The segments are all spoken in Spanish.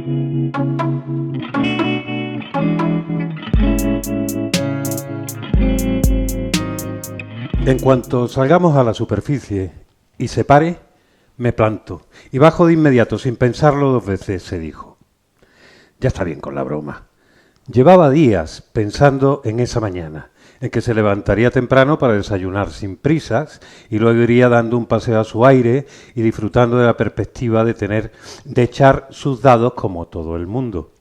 En cuanto salgamos a la superficie y se pare, me planto y bajo de inmediato sin pensarlo dos veces, se dijo. Ya está bien con la broma. Llevaba días pensando en esa mañana, en que se levantaría temprano para desayunar sin prisas y luego iría dando un paseo a su aire y disfrutando de la perspectiva de echar sus dados como todo el mundo.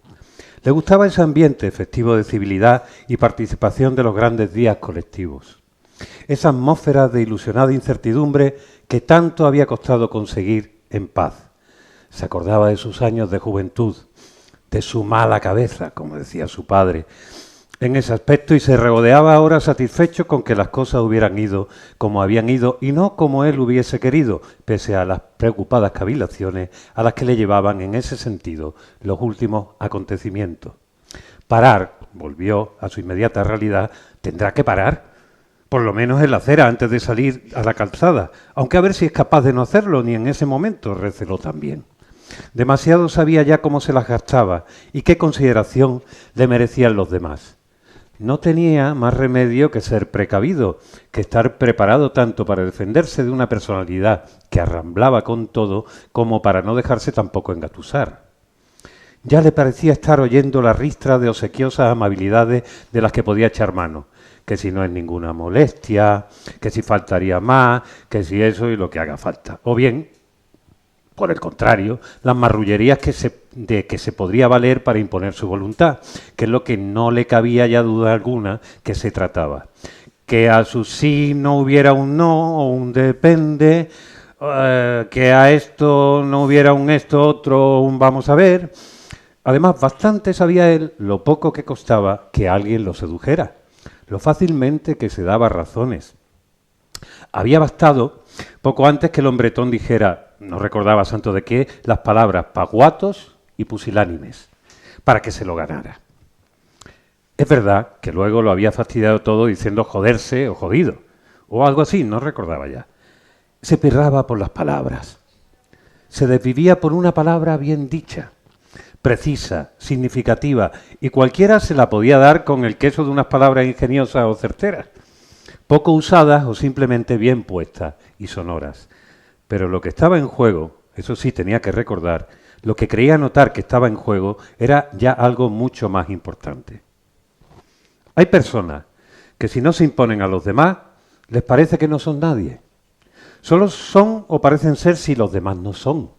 Le gustaba ese ambiente festivo de civilidad y participación de los grandes días colectivos. Esa atmósfera de ilusionada incertidumbre que tanto había costado conseguir en paz. Se acordaba de sus años de juventud, de su mala cabeza, como decía su padre, en ese aspecto, y se regodeaba ahora satisfecho con que las cosas hubieran ido como habían ido y no como él hubiese querido, pese a las preocupadas cavilaciones a las que le llevaban en ese sentido los últimos acontecimientos. Parar, volvió a su inmediata realidad, tendrá que parar, por lo menos en la acera antes de salir a la calzada, aunque a ver si es capaz de no hacerlo ni en ese momento, receló también. Demasiado sabía ya cómo se las gastaba y qué consideración le merecían los demás. No tenía más remedio que ser precavido, que estar preparado tanto para defenderse de una personalidad que arramblaba con todo como para no dejarse tampoco engatusar. Ya le parecía estar oyendo la ristra de obsequiosas amabilidades de las que podía echar mano, que si no es ninguna molestia, que si faltaría más, que si eso y lo que haga falta. O bien, por el contrario, las marrullerías de que se podría valer para imponer su voluntad, que es lo que no le cabía ya duda alguna que se trataba. Que a su sí no hubiera un no o un depende, que a esto no hubiera un esto, otro, un vamos a ver. Además, bastante sabía él lo poco que costaba que alguien lo sedujera, lo fácilmente que se daba razones. Había bastado, poco antes que el hombretón dijera, no recordaba santo de qué, las palabras paguatos y pusilánimes, para que se lo ganara. Es verdad que luego lo había fastidiado todo diciendo joderse o jodido, o algo así, no recordaba ya. Se pirraba por las palabras, se desvivía por una palabra bien dicha, precisa, significativa, y cualquiera se la podía dar con el queso de unas palabras ingeniosas o certeras, poco usadas o simplemente bien puestas y sonoras. Pero lo que estaba en juego, eso sí tenía que recordar, lo que creía notar que estaba en juego era ya algo mucho más importante. Hay personas que si no se imponen a los demás, les parece que no son nadie. Solo son o parecen ser si los demás no son.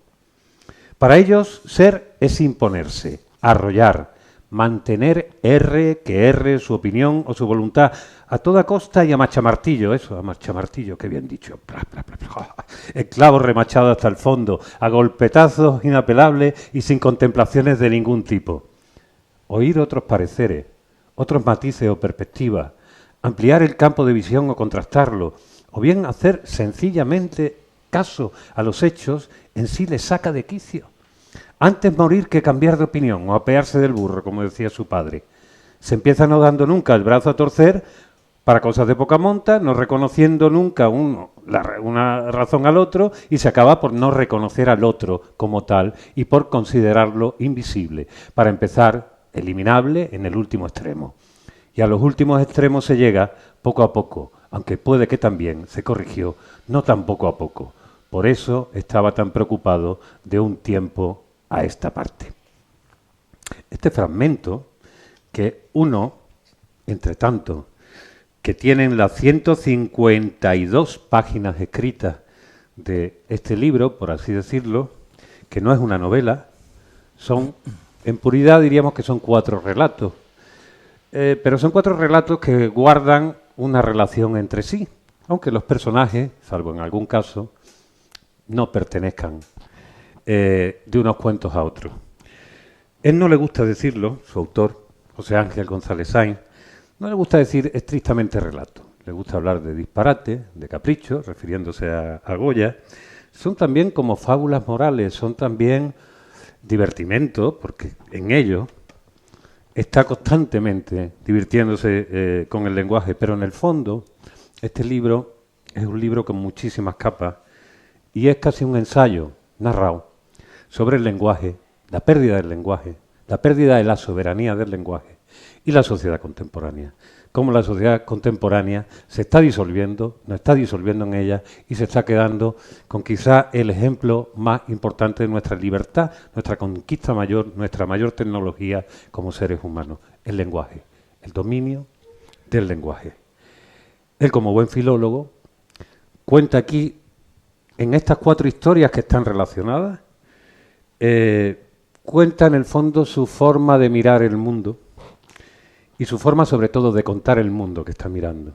Para ellos, ser es imponerse, arrollar, mantener que erre su opinión o su voluntad a toda costa y a machamartillo, eso, a machamartillo, qué bien dicho, el clavo remachado hasta el fondo, a golpetazos inapelables y sin contemplaciones de ningún tipo. Oír otros pareceres, otros matices o perspectivas, ampliar el campo de visión o contrastarlo, o bien hacer sencillamente caso a los hechos, en sí les saca de quicio. Antes morir que cambiar de opinión o apearse del burro, como decía su padre. Se empieza no dando nunca el brazo a torcer para cosas de poca monta, no reconociendo nunca una razón al otro, y se acaba por no reconocer al otro como tal y por considerarlo invisible, para empezar eliminable en el último extremo. Y a los últimos extremos se llega poco a poco, aunque puede que también se corrigió, no tan poco a poco. Por eso estaba tan preocupado de un tiempo a esta parte. Este fragmento, que uno, entre tanto, que tienen las 152 páginas escritas de este libro, por así decirlo, que no es una novela, son, en puridad diríamos que son 4 relatos, pero son 4 relatos que guardan una relación entre sí, aunque los personajes, salvo en algún caso, no pertenezcan de unos cuentos a otros. Él no le gusta decirlo, su autor, José Ángel González Sáinz, no le gusta decir estrictamente relato. Le gusta hablar de disparate, de capricho, refiriéndose a Goya. Son también como fábulas morales, son también divertimento, porque en ello está constantemente divirtiéndose con el lenguaje, pero en el fondo este libro es un libro con muchísimas capas y es casi un ensayo narrado sobre el lenguaje la pérdida del lenguaje, la pérdida de la soberanía del lenguaje y la sociedad contemporánea. Cómo la sociedad contemporánea se está disolviendo, nos está disolviendo en ella y se está quedando con quizá el ejemplo más importante de nuestra libertad, nuestra conquista mayor, nuestra mayor tecnología como seres humanos, el lenguaje, el dominio del lenguaje. Él, como buen filólogo, cuenta aquí, en estas 4 historias que están relacionadas, cuenta en el fondo su forma de mirar el mundo y su forma sobre todo de contar el mundo que está mirando.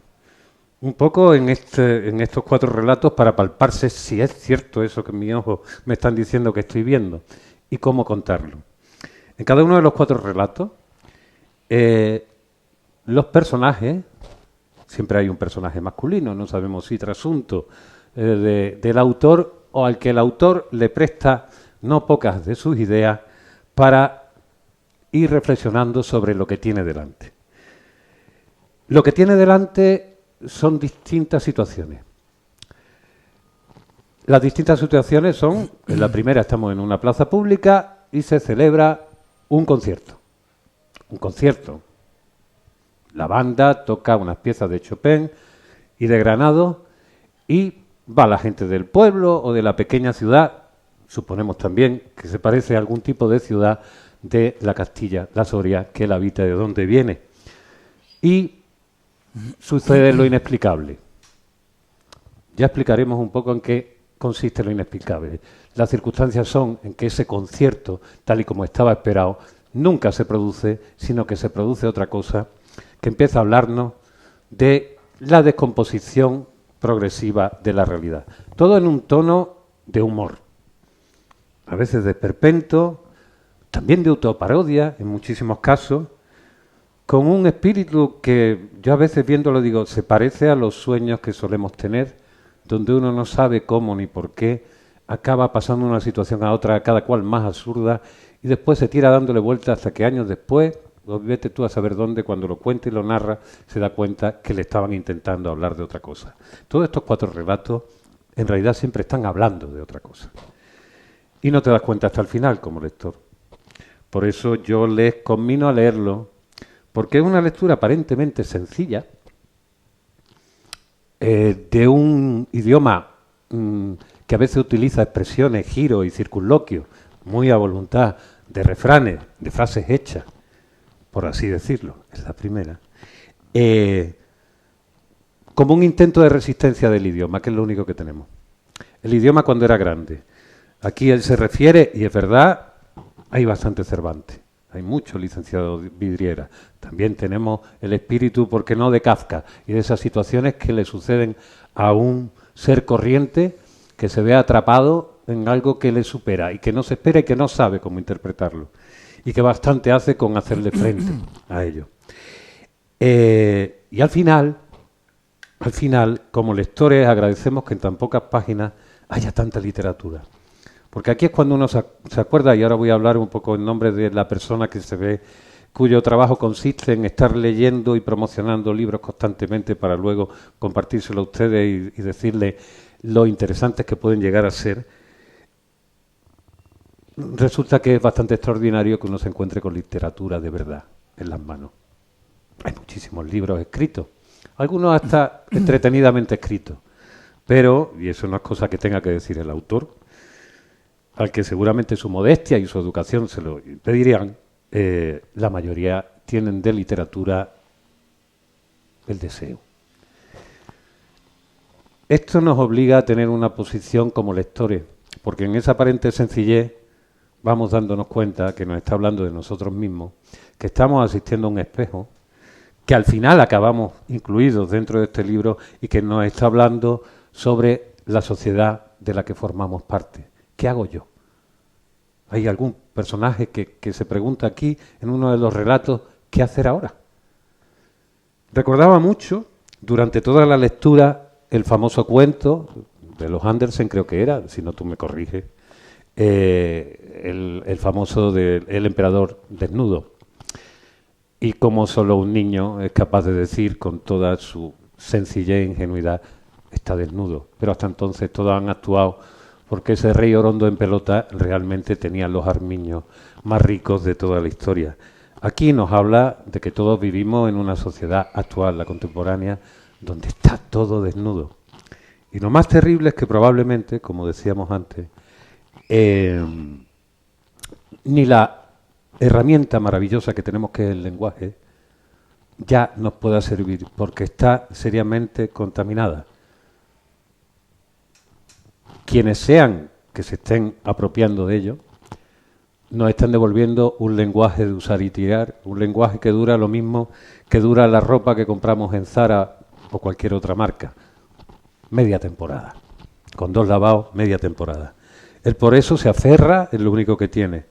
Un poco en estos 4 relatos para palparse si es cierto eso que mis ojos me están diciendo que estoy viendo y cómo contarlo. En cada uno de los 4 relatos, los personajes, siempre hay un personaje masculino, no sabemos si trasunto del autor o al que el autor le presta no pocas de sus ideas para ir reflexionando sobre lo que tiene delante. Lo que tiene delante son distintas situaciones. Las distintas situaciones son, en la primera estamos en una plaza pública y se celebra un concierto. Un concierto. La banda toca unas piezas de Chopin y de Granados y va la gente del pueblo o de la pequeña ciudad, suponemos también que se parece a algún tipo de ciudad de la Castilla, la Soria, que él habita, de donde viene. Y sucede lo inexplicable. Ya explicaremos un poco en qué consiste lo inexplicable. Las circunstancias son en que ese concierto, tal y como estaba esperado, nunca se produce, sino que se produce otra cosa, que empieza a hablarnos de la descomposición progresiva de la realidad. Todo en un tono de humor, a veces de esperpento, también de autoparodia, en muchísimos casos, con un espíritu que yo a veces viéndolo digo, se parece a los sueños que solemos tener, donde uno no sabe cómo ni por qué, acaba pasando de una situación a otra, cada cual más absurda, y después se tira dándole vuelta hasta que años después, o vete tú a saber dónde, cuando lo cuenta y lo narra, se da cuenta que le estaban intentando hablar de otra cosa. Todos estos 4 relatos en realidad siempre están hablando de otra cosa. Y no te das cuenta hasta el final como lector. Por eso yo les conmino a leerlo, porque es una lectura aparentemente sencilla, de un idioma que a veces utiliza expresiones, giros y circunloquios, muy a voluntad, de refranes, de frases hechas, por así decirlo, es la primera, como un intento de resistencia del idioma, que es lo único que tenemos. El idioma cuando era grande. Aquí él se refiere, y es verdad, hay bastante Cervantes, hay mucho licenciado Vidriera. También tenemos el espíritu, ¿por qué no?, de Kafka, y de esas situaciones que le suceden a un ser corriente que se ve atrapado en algo que le supera, y que no se espera y que no sabe cómo interpretarlo. Y que bastante hace con hacerle frente a ello. Y al final, como lectores, agradecemos que en tan pocas páginas haya tanta literatura. Porque aquí es cuando uno se acuerda, y ahora voy a hablar un poco en nombre de la persona que se ve, cuyo trabajo consiste en estar leyendo y promocionando libros constantemente para luego compartírselo a ustedes y decirles lo interesantes que pueden llegar a ser. Resulta que es bastante extraordinario que uno se encuentre con literatura de verdad en las manos. Hay muchísimos libros escritos, algunos hasta entretenidamente escritos, pero, y eso no es cosa que tenga que decir el autor, al que seguramente su modestia y su educación se lo impedirían, la mayoría tienen de literatura el deseo. Esto nos obliga a tener una posición como lectores, porque en esa aparente sencillez vamos dándonos cuenta que nos está hablando de nosotros mismos, que estamos asistiendo a un espejo, que al final acabamos incluidos dentro de este libro y que nos está hablando sobre la sociedad de la que formamos parte. ¿Qué hago yo? Hay algún personaje que se pregunta aquí en uno de los relatos, ¿qué hacer ahora? Recordaba mucho, durante toda la lectura, el famoso cuento de los Andersen, creo que era, si no tú me corriges, el famoso del emperador desnudo. Y como solo un niño es capaz de decir con toda su sencillez e ingenuidad, está desnudo. Pero hasta entonces todos han actuado porque ese rey orondo en pelota realmente tenía los armiños más ricos de toda la historia. Aquí nos habla de que todos vivimos en una sociedad actual, la contemporánea, donde está todo desnudo. Y lo más terrible es que probablemente, como decíamos antes, ni la herramienta maravillosa que tenemos, que es el lenguaje, ya nos pueda servir, porque está seriamente contaminada. Quienes sean que se estén apropiando de ello, nos están devolviendo un lenguaje de usar y tirar, un lenguaje que dura lo mismo que dura la ropa que compramos en Zara o cualquier otra marca. Media temporada. Con 2 lavados, media temporada. Él por eso se aferra, es lo único que tiene,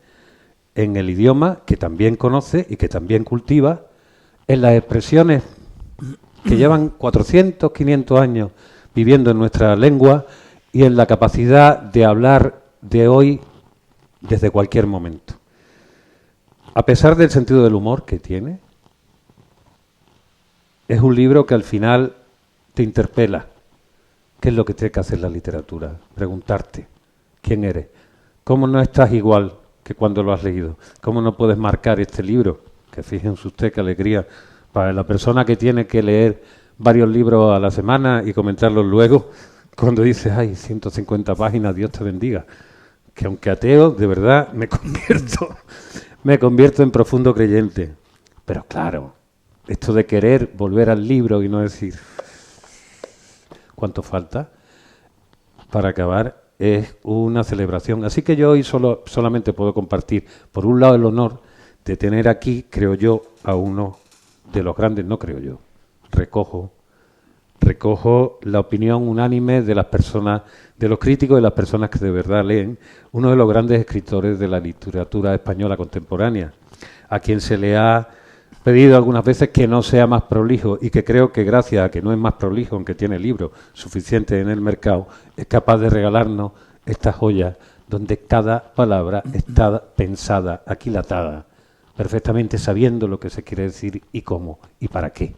en el idioma que también conoce y que también cultiva, en las expresiones que llevan 400, 500 años viviendo en nuestra lengua y en la capacidad de hablar de hoy desde cualquier momento. A pesar del sentido del humor que tiene, es un libro que al final te interpela. ¿Qué es lo que tiene que hacer la literatura? Preguntarte, ¿quién eres? ¿Cómo no estás igual que cuando lo has leído? ¿Cómo no puedes marcar este libro? Que fíjense usted qué alegría para la persona que tiene que leer varios libros a la semana y comentarlos luego, cuando dices, ay, 150 páginas, Dios te bendiga. Que aunque ateo, de verdad, me convierto en profundo creyente. Pero claro, esto de querer volver al libro y no decir cuánto falta para acabar es una celebración. Así que yo hoy solamente puedo compartir, por un lado, el honor de tener aquí, creo yo, a uno de los grandes, no creo yo, recojo la opinión unánime de las personas, de los críticos y de las personas que de verdad leen, uno de los grandes escritores de la literatura española contemporánea, a quien se le ha pedido algunas veces que no sea más prolijo y que creo que gracias a que no es más prolijo, aunque tiene libros suficientes en el mercado, es capaz de regalarnos esta joya donde cada palabra está pensada, aquilatada, perfectamente sabiendo lo que se quiere decir y cómo y para qué.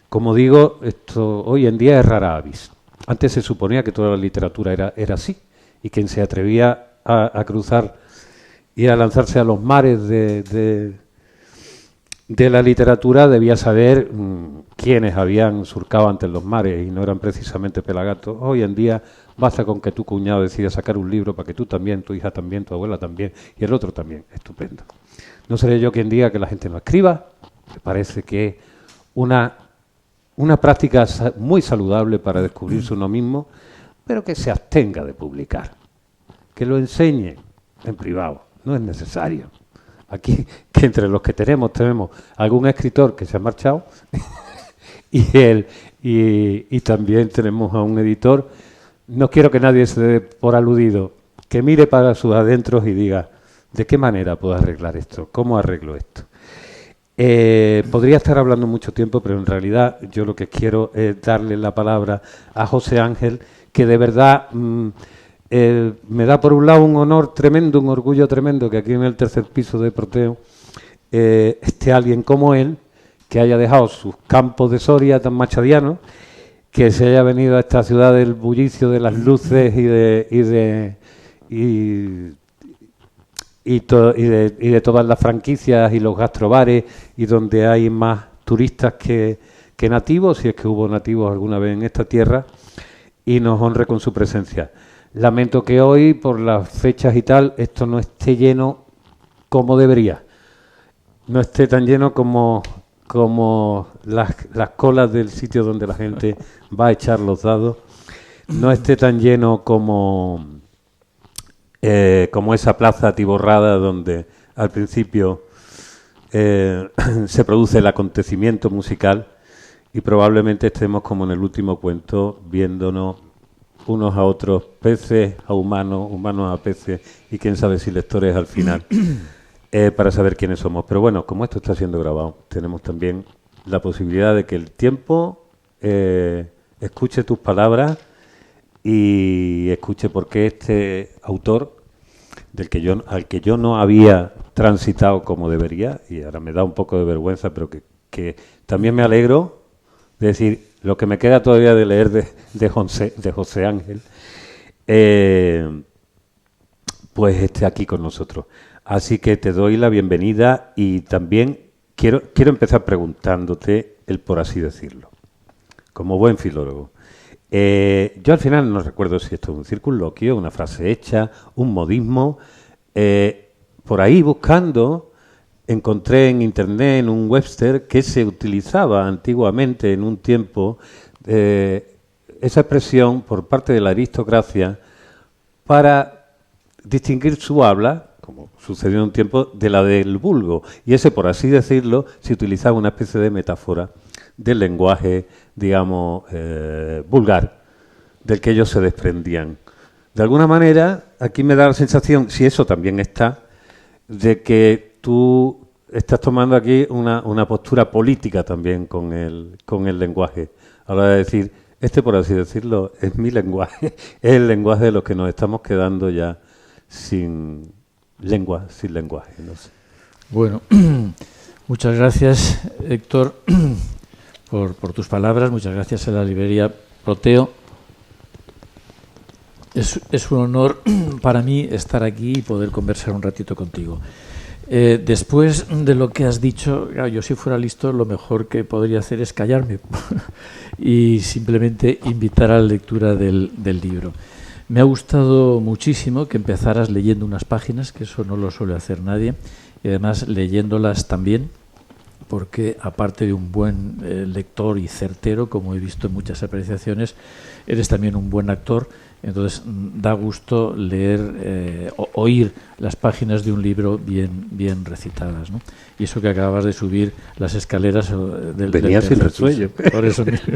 Como digo, esto hoy en día es rara avis. Antes se suponía que toda la literatura era así, y quien se atrevía a cruzar y a lanzarse a los mares de la literatura debía saber quiénes habían surcado antes los mares y no eran precisamente pelagatos. Hoy en día basta con que tu cuñado decida sacar un libro para que tú también, tu hija también, tu abuela también y el otro también. Estupendo. No seré yo quien diga que la gente no escriba. Me parece que es una práctica muy saludable para descubrirse uno mismo, pero que se abstenga de publicar. Que lo enseñe en privado. No es necesario. Aquí, que entre los que tenemos algún escritor que se ha marchado y también tenemos a un editor. No quiero que nadie se dé por aludido, que mire para sus adentros y diga, ¿de qué manera puedo arreglar esto? ¿Cómo arreglo esto? Podría estar hablando mucho tiempo, pero en realidad yo lo que quiero es darle la palabra a José Ángel, que de verdad me da por un lado un honor tremendo, un orgullo tremendo que aquí en el tercer piso de Proteo esté alguien como él, que haya dejado sus campos de Soria tan machadianos, que se haya venido a esta ciudad del bullicio de las luces y de todas las franquicias y los gastrobares, y donde hay más turistas que nativos, si es que hubo nativos alguna vez en esta tierra, y nos honre con su presencia. Lamento que hoy, por las fechas y tal, esto no esté lleno como debería. No esté tan lleno como las colas del sitio donde la gente va a echar los dados. No esté tan lleno como esa plaza atiborrada donde al principio se produce el acontecimiento musical, y probablemente estemos como en el último cuento viéndonos unos a otros, peces a humanos, humanos a peces, y quién sabe si lectores al final, para saber quiénes somos. Pero bueno, como esto está siendo grabado, tenemos también la posibilidad de que el tiempo escuche tus palabras y escuche por qué este autor, al que yo no había transitado como debería, y ahora me da un poco de vergüenza, pero que también me alegro de decir lo que me queda todavía de leer de José Ángel, pues esté aquí con nosotros. Así que te doy la bienvenida y también quiero empezar preguntándote el por así decirlo, como buen filólogo. Yo al final no recuerdo si esto es un circunloquio, una frase hecha, un modismo. Por ahí buscando encontré en internet, en un Webster, que se utilizaba antiguamente en un tiempo esa expresión por parte de la aristocracia para distinguir su habla, como sucedió en un tiempo, de la del vulgo. Y ese, por así decirlo, se utilizaba una especie de metáfora del lenguaje, digamos, vulgar, del que ellos se desprendían. De alguna manera, aquí me da la sensación, si eso también está, de que tú estás tomando aquí una postura política también con el lenguaje. A la hora de decir, por así decirlo, es mi lenguaje, es el lenguaje de los que nos estamos quedando ya sin lengua, sin lenguaje. No sé. Bueno, muchas gracias, Héctor, por tus palabras. Muchas gracias a la librería Proteo. Es un honor para mí estar aquí y poder conversar un ratito contigo. Después de lo que has dicho, claro, yo si fuera listo lo mejor que podría hacer es callarme y simplemente invitar a la lectura del libro. Me ha gustado muchísimo que empezaras leyendo unas páginas, que eso no lo suele hacer nadie, y además leyéndolas también, porque aparte de un buen lector y certero, como he visto en muchas apreciaciones, eres también un buen actor. Entonces da gusto leer, oír las páginas de un libro bien recitadas, ¿no? Y eso que acabas de subir las escaleras del Venía sin resuello. Por eso mismo.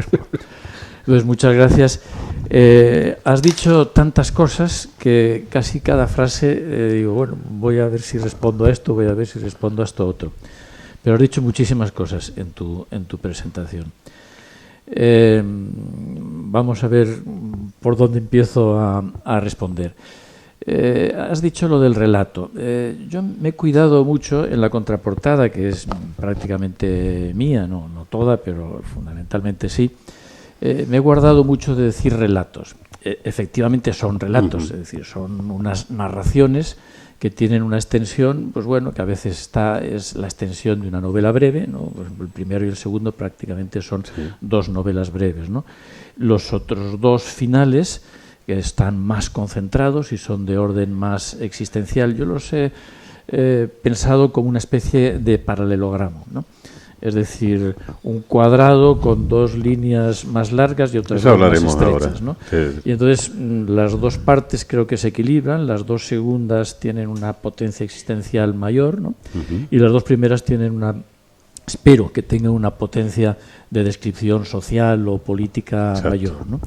Entonces, muchas gracias. Has dicho tantas cosas que casi cada frase digo, bueno, voy a ver si respondo a esto, voy a ver si respondo a esto otro. Pero has dicho muchísimas cosas en tu presentación. Vamos a ver por dónde empiezo a responder. Has dicho lo del relato. Yo me he cuidado mucho en la contraportada, que es prácticamente mía, no toda, pero fundamentalmente sí. Me he guardado mucho de decir relatos. Efectivamente son relatos, es decir, son unas narraciones que tienen una extensión, pues bueno, que a veces es la extensión de una novela breve, ¿no? Por ejemplo, el primero y el segundo prácticamente son dos novelas breves, ¿no? Los otros dos finales, que están más concentrados y son de orden más existencial, yo los he pensado como una especie de paralelogramo, ¿no? Es decir, un cuadrado con dos líneas más largas y otras más estrechas, ¿no? Sí. Y entonces las dos partes creo que se equilibran, las dos segundas tienen una potencia existencial mayor, ¿no? Y las dos primeras tienen espero que tengan una potencia de descripción social o política mayor, ¿no?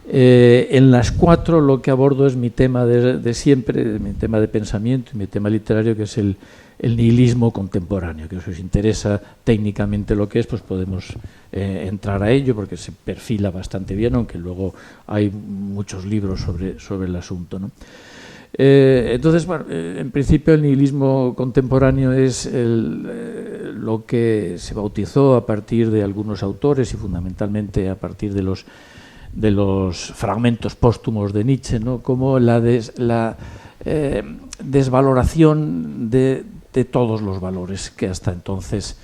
En las cuatro lo que abordo es mi tema de siempre, mi tema de pensamiento y mi tema literario, que es el nihilismo contemporáneo, que si os interesa técnicamente lo que es, pues podemos entrar a ello porque se perfila bastante bien, aunque luego hay muchos libros sobre el asunto, ¿no? Entonces, bueno, en principio el nihilismo contemporáneo es lo que se bautizó a partir de algunos autores y fundamentalmente a partir de los fragmentos póstumos de Nietzsche, ¿no? Como la desvaloración de todos los valores que hasta entonces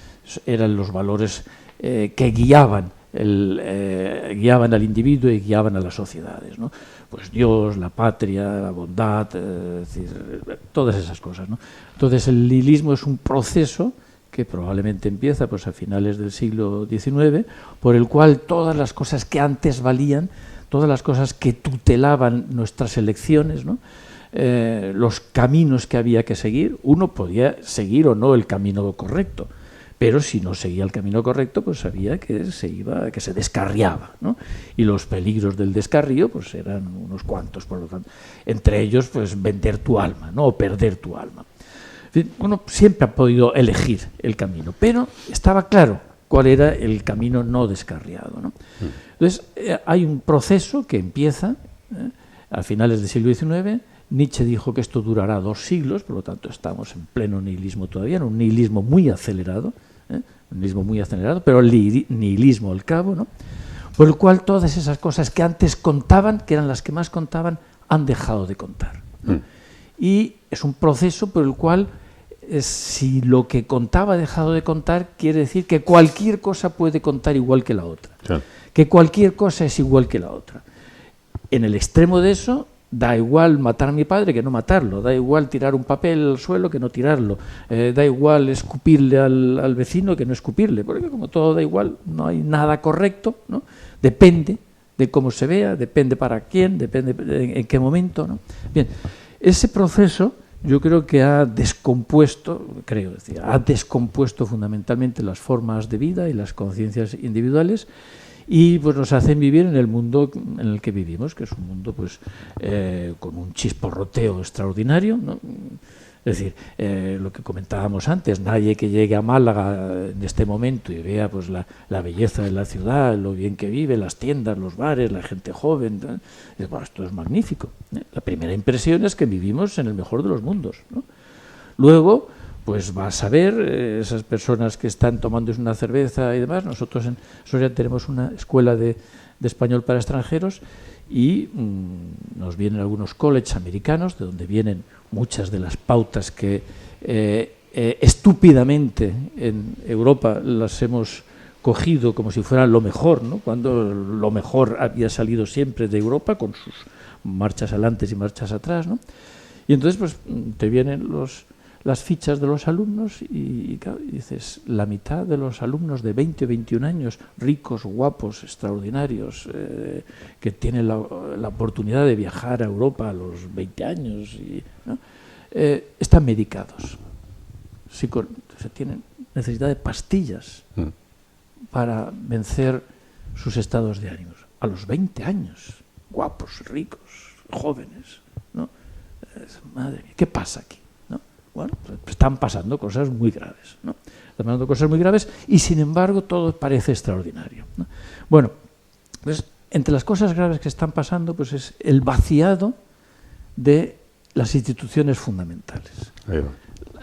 eran los valores que guiaban al individuo y guiaban a las sociedades, ¿no? Pues Dios, la patria, la bondad, es decir, todas esas cosas, ¿no? Entonces el nihilismo es un proceso que probablemente empieza pues a finales del siglo XIX, por el cual todas las cosas que antes valían, todas las cosas que tutelaban nuestras elecciones, ¿no? Los caminos que había que seguir, uno podía seguir o no el camino correcto, pero si no seguía el camino correcto, pues sabía que se descarriaba, ¿no? Y los peligros del descarrío pues eran unos cuantos, por lo tanto, entre ellos pues vender tu alma, ¿no? O perder tu alma. Uno siempre ha podido elegir el camino, pero estaba claro cuál era el camino no descarriado, ¿no? Entonces, hay un proceso que empieza a finales del siglo XIX. Nietzsche dijo que esto durará 2 siglos, por lo tanto estamos en pleno nihilismo todavía, en un nihilismo muy acelerado, pero el nihilismo al cabo, ¿no? Por el cual todas esas cosas que antes contaban, que eran las que más contaban, han dejado de contar, ¿no? Y es un proceso por el cual si lo que contaba ha dejado de contar, quiere decir que cualquier cosa puede contar igual que la otra. Claro. Que cualquier cosa es igual que la otra. En el extremo de eso, da igual matar a mi padre que no matarlo, da igual tirar un papel al suelo que no tirarlo, da igual escupirle al vecino que no escupirle, porque como todo da igual, no hay nada correcto, ¿no? Depende de cómo se vea, depende para quién, depende en qué momento, ¿no? Bien, ese proceso yo creo que ha descompuesto fundamentalmente las formas de vida y las conciencias individuales, y pues nos hacen vivir en el mundo en el que vivimos, que es un mundo pues con un chisporroteo extraordinario, ¿no? Es decir, lo que comentábamos antes, nadie que llegue a Málaga en este momento y vea pues la belleza de la ciudad, lo bien que vive, las tiendas, los bares, la gente joven, bueno, esto es magnífico, ¿eh? La primera impresión es que vivimos en el mejor de los mundos, ¿no? Luego, pues vas a ver esas personas que están tomando una cerveza y demás. Nosotros en Soria tenemos una escuela de español para extranjeros y nos vienen algunos colleges americanos de donde vienen muchas de las pautas que estúpidamente en Europa las hemos cogido como si fueran lo mejor, ¿no? Cuando lo mejor había salido siempre de Europa con sus marchas adelante y marchas atrás, ¿no? Y entonces pues te vienen las fichas de los alumnos y dices, la mitad de los alumnos de 20 o 21 años, ricos, guapos, extraordinarios, que tienen la oportunidad de viajar a Europa a los 20 años, ¿no? Están medicados. Tienen necesidad de pastillas para vencer sus estados de ánimos. A los 20 años, guapos, ricos, jóvenes, ¿no? Madre mía, ¿qué pasa aquí? Bueno, pues están pasando cosas muy graves, ¿no? Están pasando cosas muy graves y, sin embargo, todo parece extraordinario, ¿no? Bueno, pues entre las cosas graves que están pasando, pues es el vaciado de las instituciones fundamentales.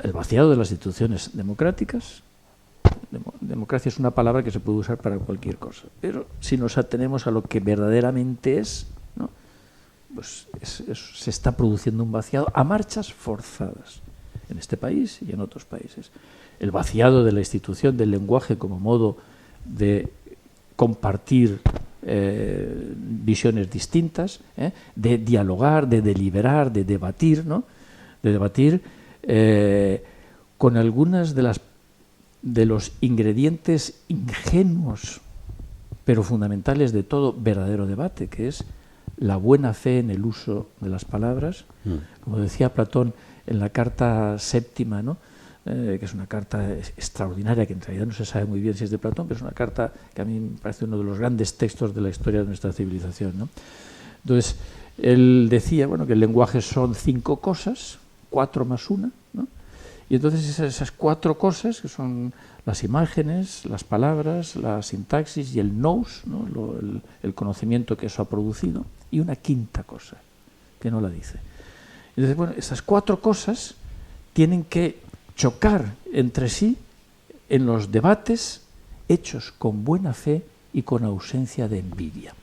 El vaciado de las instituciones democráticas. Democracia es una palabra que se puede usar para cualquier cosa, pero si nos atenemos a lo que verdaderamente es, ¿no? Pues se está produciendo un vaciado a marchas forzadas en este país y en otros países. El vaciado de la institución del lenguaje como modo de compartir visiones distintas, de dialogar, de deliberar, de debatir, ¿no? De debatir con algunas de los ingredientes ingenuos pero fundamentales de todo verdadero debate, que es la buena fe en el uso de las palabras. Como decía Platón en la carta séptima, ¿no? Que es una carta extraordinaria, que en realidad no se sabe muy bien si es de Platón, pero es una carta que a mí me parece uno de los grandes textos de la historia de nuestra civilización, ¿no? Entonces, él decía, bueno, que el lenguaje son 5 cosas, 4 más 1, ¿no? Y entonces esas 4 cosas, que son las imágenes, las palabras, la sintaxis y el nous, ¿no? El conocimiento que eso ha producido, y una quinta cosa, que no la dice. Entonces, bueno, esas 4 cosas tienen que chocar entre sí en los debates hechos con buena fe y con ausencia de envidia.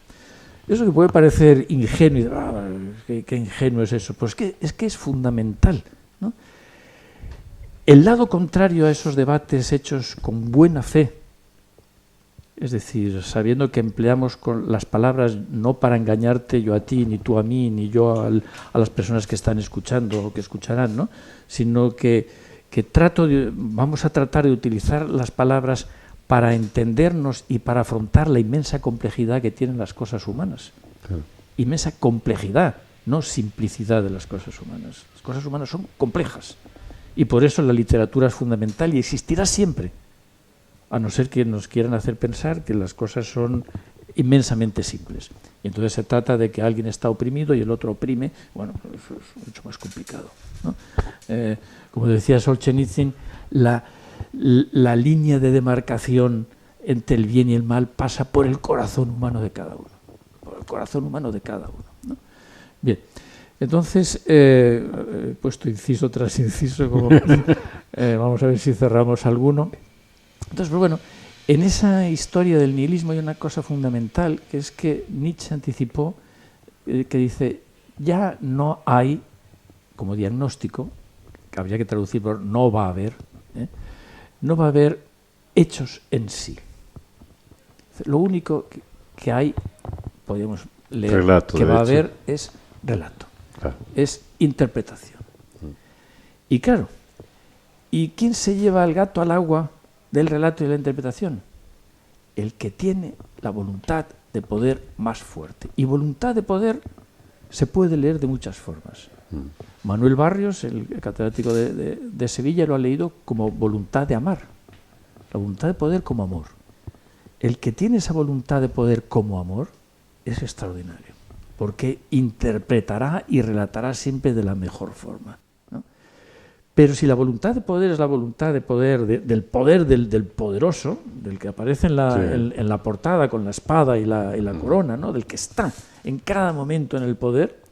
Eso que puede parecer ingenuo, ¿qué ingenuo es eso? Pues es que es fundamental, ¿no? El lado contrario a esos debates hechos con buena fe, es decir, sabiendo que empleamos con las palabras no para engañarte yo a ti, ni tú a mí, ni yo a las personas que están escuchando o que escucharán, ¿no? Sino que vamos a tratar de utilizar las palabras para entendernos y para afrontar la inmensa complejidad que tienen las cosas humanas. Claro. Inmensa complejidad, no simplicidad de las cosas humanas. Las cosas humanas son complejas y por eso la literatura es fundamental y existirá siempre, a no ser que nos quieran hacer pensar que las cosas son inmensamente simples. Y entonces se trata de que alguien está oprimido y el otro oprime. Bueno, eso es mucho más complicado, ¿no? Como decía Solzhenitsyn, la línea de demarcación entre el bien y el mal pasa por el corazón humano de cada uno. Por el corazón humano de cada uno, ¿no? Bien, entonces, he puesto inciso tras inciso, como, vamos a ver si cerramos alguno. Entonces, pues bueno, en esa historia del nihilismo hay una cosa fundamental, que es que Nietzsche anticipó, que dice, ya no hay, como diagnóstico, habría que traducir por no va a haber, no va a haber hechos en sí. Lo único que hay, podríamos leer, relato, que va a hecho. haber es relato, Claro. es interpretación. Y claro, ¿y quién se lleva el gato al agua del relato y de la interpretación? El que tiene la voluntad de poder más fuerte. Y voluntad de poder se puede leer de muchas formas. Manuel Barrios, el catedrático de Sevilla, lo ha leído como voluntad de amar. La voluntad de poder como amor. El que tiene esa voluntad de poder como amor es extraordinario, porque interpretará y relatará siempre de la mejor forma, ¿no? Pero si la voluntad de poder es la voluntad de poder, del poder del poderoso, del que aparece en la portada con la espada y la corona, ¿no? Del que está en cada momento en el poder,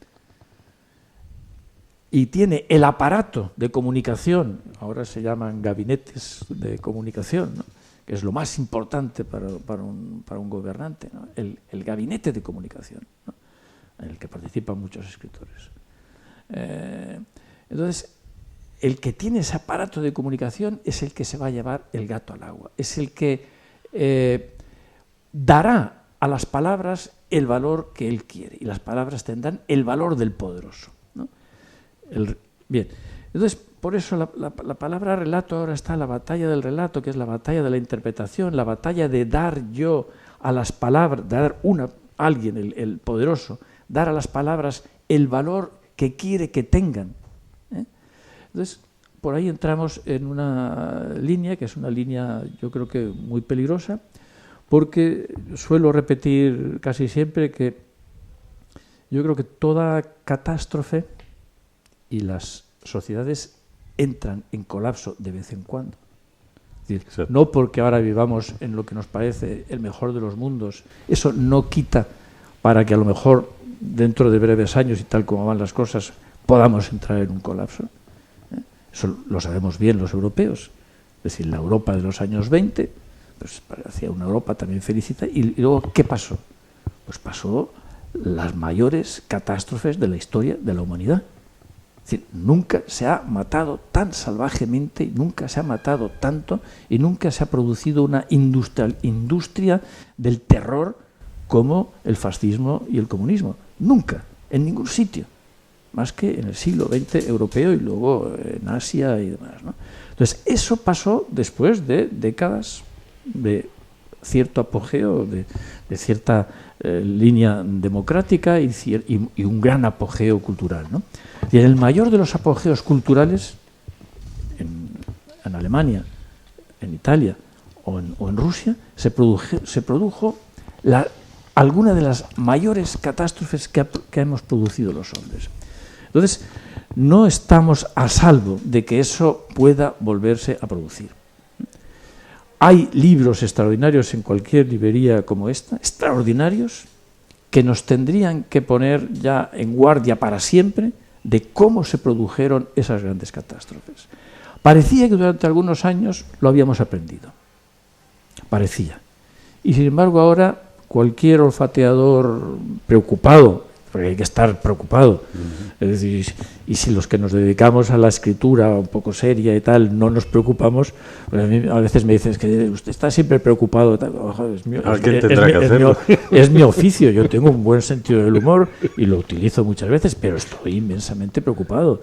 y tiene el aparato de comunicación, ahora se llaman gabinetes de comunicación, ¿no? Que es lo más importante para un gobernante, ¿no? El gabinete de comunicación, ¿no? En el que participan muchos escritores. Entonces, el que tiene ese aparato de comunicación es el que se va a llevar el gato al agua, es el que dará a las palabras el valor que él quiere, y las palabras tendrán el valor del poderoso, ¿no? Bien, entonces, por eso la palabra relato ahora está en la batalla del relato, que es la batalla de la interpretación, la batalla de dar yo a las palabras, dar a alguien, el poderoso, dar a las palabras el valor que quiere que tengan. Entonces, por ahí entramos en una línea, que es una línea yo creo que muy peligrosa, porque suelo repetir casi siempre que yo creo que toda catástrofe y las sociedades entran en colapso de vez en cuando. Es decir, sí, no porque ahora vivamos en lo que nos parece el mejor de los mundos, eso no quita para que a lo mejor dentro de breves años y tal como van las cosas podamos entrar en un colapso. Eso lo sabemos bien los europeos. Es decir, la Europa de los años 20 pues parecía una Europa también felicita. Y luego, ¿qué pasó? Pues pasó las mayores catástrofes de la historia de la humanidad. Es decir, nunca se ha matado tan salvajemente, nunca se ha matado tanto y nunca se ha producido una industria del terror como el fascismo y el comunismo. Nunca, en ningún sitio, más que en el siglo XX europeo y luego en Asia y demás, ¿no? Entonces, eso pasó después de décadas de cierto apogeo, de cierta línea democrática y un gran apogeo cultural, ¿no? Y en el mayor de los apogeos culturales, en Alemania, en Italia o en Rusia, se produjo alguna de las mayores catástrofes que hemos producido los hombres. Entonces, no estamos a salvo de que eso pueda volverse a producir. Hay libros extraordinarios en cualquier librería como esta, extraordinarios, que nos tendrían que poner ya en guardia para siempre de cómo se produjeron esas grandes catástrofes. Parecía que durante algunos años lo habíamos aprendido. Parecía. Y sin embargo ahora cualquier olfateador preocupado, porque hay que estar preocupado, es decir, y si los que nos dedicamos a la escritura un poco seria y tal no nos preocupamos, pues a mí a veces me dicen que usted está siempre preocupado, es mi oficio, yo tengo un buen sentido del humor y lo utilizo muchas veces, pero estoy inmensamente preocupado.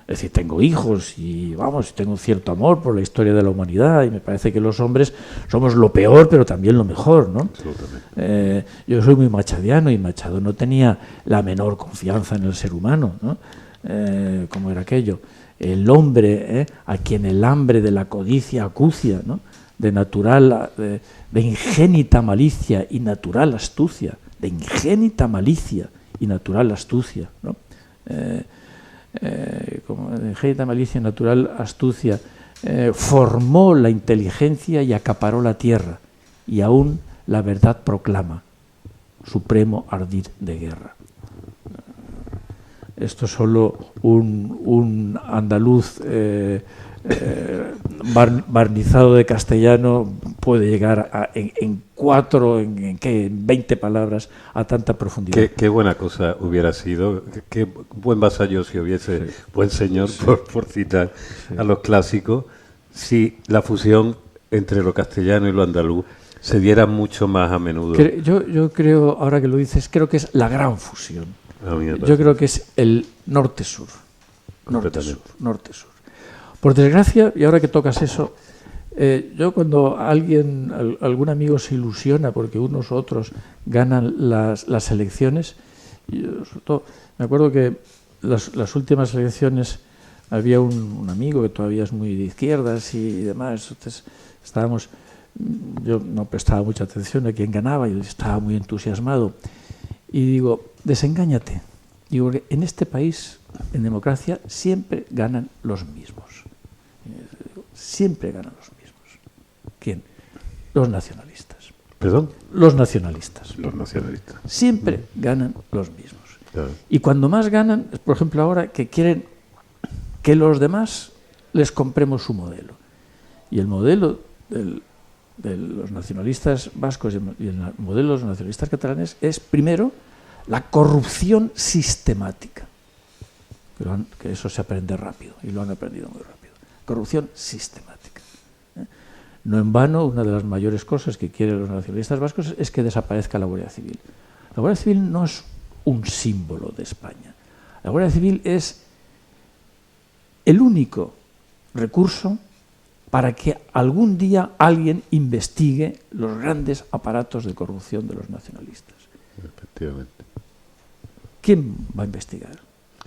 Es decir, tengo hijos y tengo un cierto amor por la historia de la humanidad y me parece que los hombres somos lo peor pero también lo mejor, ¿no? Yo soy muy machadiano y Machado no tenía la menor confianza en el ser humano, ¿no? ¿Cómo era aquello? El hombre, a quien el hambre de la codicia acucia, ¿no? De ingénita malicia y natural astucia, de ingénita malicia y natural astucia, ¿no? Como de ingénita malicia y natural astucia, formó la inteligencia y acaparó la tierra, y aún la verdad proclama, supremo ardid de guerra. Esto solo un andaluz barnizado de castellano puede llegar en 20 palabras a tanta profundidad. Qué buena cosa hubiera sido, qué buen vasallo si hubiese, buen señor, por citar a los clásicos, si la fusión entre lo castellano y lo andaluz se diera mucho más a menudo. Yo creo, ahora que lo dices, creo que es la gran fusión. Yo creo que es el norte-sur. Norte-sur. Por desgracia, y ahora que tocas eso, yo cuando algún amigo se ilusiona porque unos u otros ganan las elecciones, sobre todo, me acuerdo que las últimas elecciones había un amigo que todavía es muy de izquierdas y demás, entonces yo no prestaba mucha atención a quién ganaba, yo estaba muy entusiasmado y digo, desengáñate. Digo, en este país, en democracia, siempre ganan los mismos. Siempre ganan los mismos. ¿Quién? Los nacionalistas. ¿Perdón? Los nacionalistas. Los nacionalistas. Siempre ganan los mismos. Claro. Y cuando más ganan, por ejemplo ahora, que quieren que los demás les compremos su modelo. Y el modelo de los nacionalistas vascos y el modelo de los nacionalistas catalanes es, primero, la corrupción sistemática. Que eso se aprende rápido, y lo han aprendido muy rápido. Corrupción sistemática. No en vano, una de las mayores cosas que quieren los nacionalistas vascos es que desaparezca la Guardia Civil. La Guardia Civil no es un símbolo de España. La Guardia Civil es el único recurso para que algún día alguien investigue los grandes aparatos de corrupción de los nacionalistas. Efectivamente. ¿Quién va a investigar?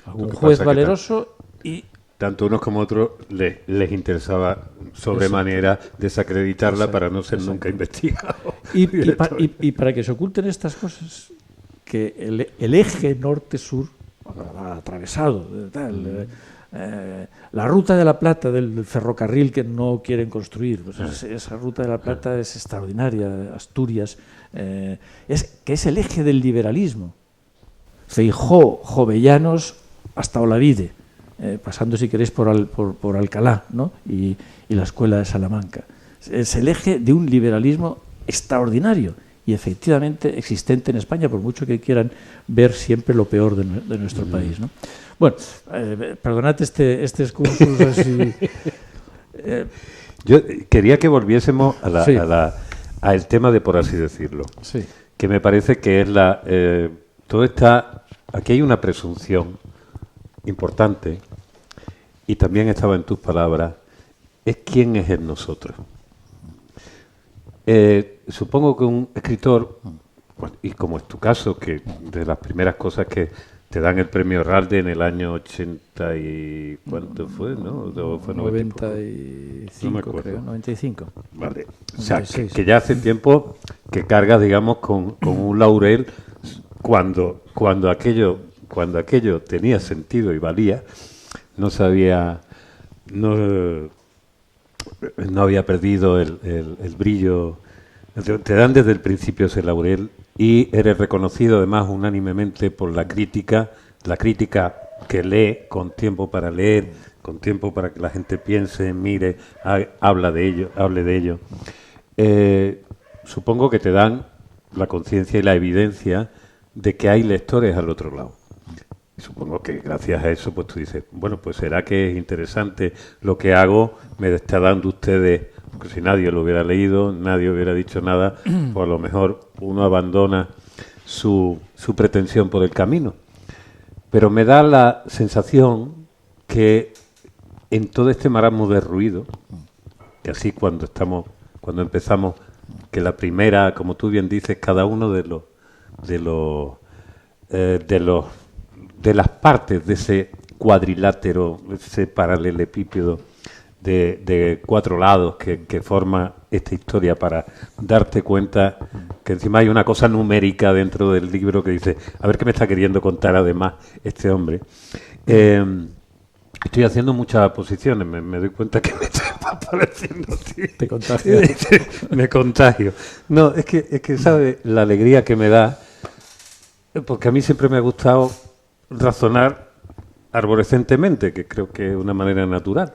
Algún juez valeroso y... Tanto unos como otros les interesaba sobremanera desacreditarla para no ser nunca investigado. Y para que se oculten estas cosas, que el eje norte-sur, atravesado, la ruta de la Plata del ferrocarril que no quieren construir, pues esa ruta de la Plata es extraordinaria, Asturias, que es el eje del liberalismo. Feijó, Jovellanos, hasta Olavide. Pasando, si queréis, por Alcalá, ¿no? y la Escuela de Salamanca. Es el eje de un liberalismo extraordinario y efectivamente existente en España, por mucho que quieran ver siempre lo peor de nuestro país, ¿no? Bueno, perdonad este excursus así. Yo quería que volviésemos al tema de por así decirlo, sí, que me parece que es aquí hay una presunción importante, y también estaba en tus palabras, es quién es el nosotros. Supongo que un escritor, y como es tu caso, que de las primeras cosas que te dan el premio Ralde en el año 80 y... ¿cuánto fue? ¿No? Fue 95, no creo, 95. Vale. O sea, que ya hace tiempo que cargas, digamos, con un laurel cuando aquello tenía sentido y valía, no había perdido el brillo. Te dan desde el principio ese laurel y eres reconocido además unánimemente por la crítica que lee con tiempo para leer, con tiempo para que la gente piense, mire, hable de ello. Supongo que te dan la conciencia y la evidencia de que hay lectores al otro lado. Supongo que gracias a eso pues tú dices, bueno, pues será que es interesante lo que hago, me está dando ustedes, porque si nadie lo hubiera leído, nadie hubiera dicho nada, pues a lo mejor uno abandona su pretensión por el camino. Pero me da la sensación que en todo este marasmo de ruido, que así cuando empezamos, que la primera, como tú bien dices, cada uno de las partes de ese cuadrilátero, ese paralelepípedo de cuatro lados que forma esta historia, para darte cuenta que encima hay una cosa numérica dentro del libro que dice, a ver qué me está queriendo contar además este hombre. Estoy haciendo muchas posiciones, me doy cuenta que me estoy apareciendo. Te contagias. Me contagio. No, es que ¿sabes? La alegría que me da, porque a mí siempre me ha gustado razonar arborescentemente, que creo que es una manera natural.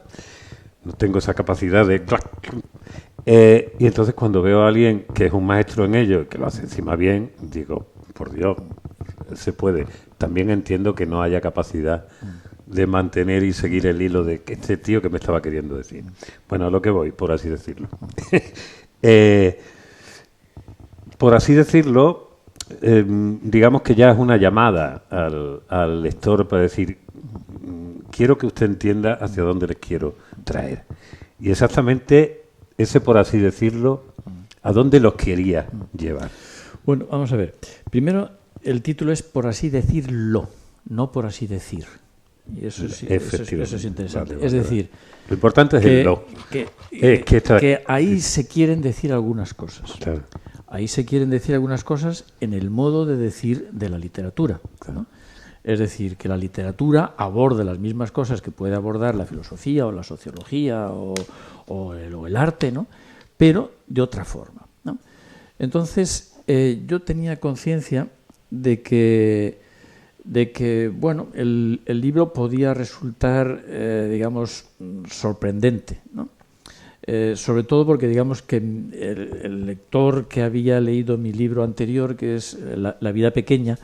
no tengo esa capacidad de... y entonces cuando veo a alguien que es un maestro en ello y que lo hace encima bien, digo, por Dios, se puede. También entiendo que no haya capacidad de mantener y seguir el hilo de este tío que me estaba queriendo decir. Bueno, a lo que voy, por así decirlo. Por así decirlo, digamos que ya es una llamada al lector para decir, quiero que usted entienda hacia dónde les quiero traer. Y exactamente ese, por así decirlo, a dónde los quería llevar. Bueno, vamos a ver. Primero, el título es por así decirlo, no por así decir. Y eso es interesante. Vale, es decir, lo importante es el lo. Que ahí se quieren decir algunas cosas. Claro. Ahí se quieren decir algunas cosas en el modo de decir de la literatura, ¿no? Es decir, que la literatura aborde las mismas cosas que puede abordar la filosofía o la sociología o el arte, ¿no? Pero de otra forma, ¿no? Entonces, yo tenía conciencia de que bueno, el libro podía resultar, digamos, sorprendente, ¿no? Sobre todo porque, digamos, que el lector que había leído mi libro anterior, que es La vida pequeña,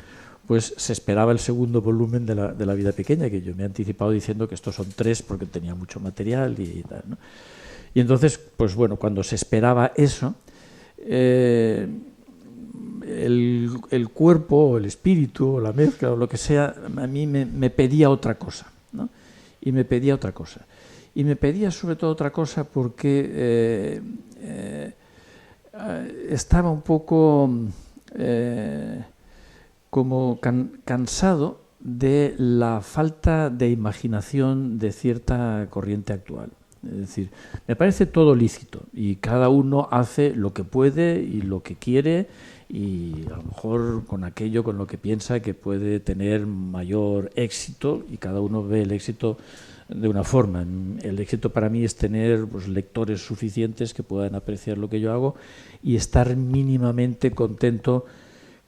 pues se esperaba el segundo volumen de la vida pequeña, que yo me he anticipado diciendo que estos son 3 porque tenía mucho material y tal, ¿no? Y entonces, pues bueno, cuando se esperaba eso, el cuerpo o el espíritu o la mezcla o lo que sea, a mí me pedía otra cosa, ¿no? Y me pedía otra cosa. Y me pedía sobre todo otra cosa porque estaba un poco como cansado de la falta de imaginación de cierta corriente actual. Es decir, me parece todo lícito y cada uno hace lo que puede y lo que quiere y a lo mejor con aquello con lo que piensa que puede tener mayor éxito y cada uno ve el éxito de una forma. El éxito para mí es tener, pues, lectores suficientes que puedan apreciar lo que yo hago y estar mínimamente contento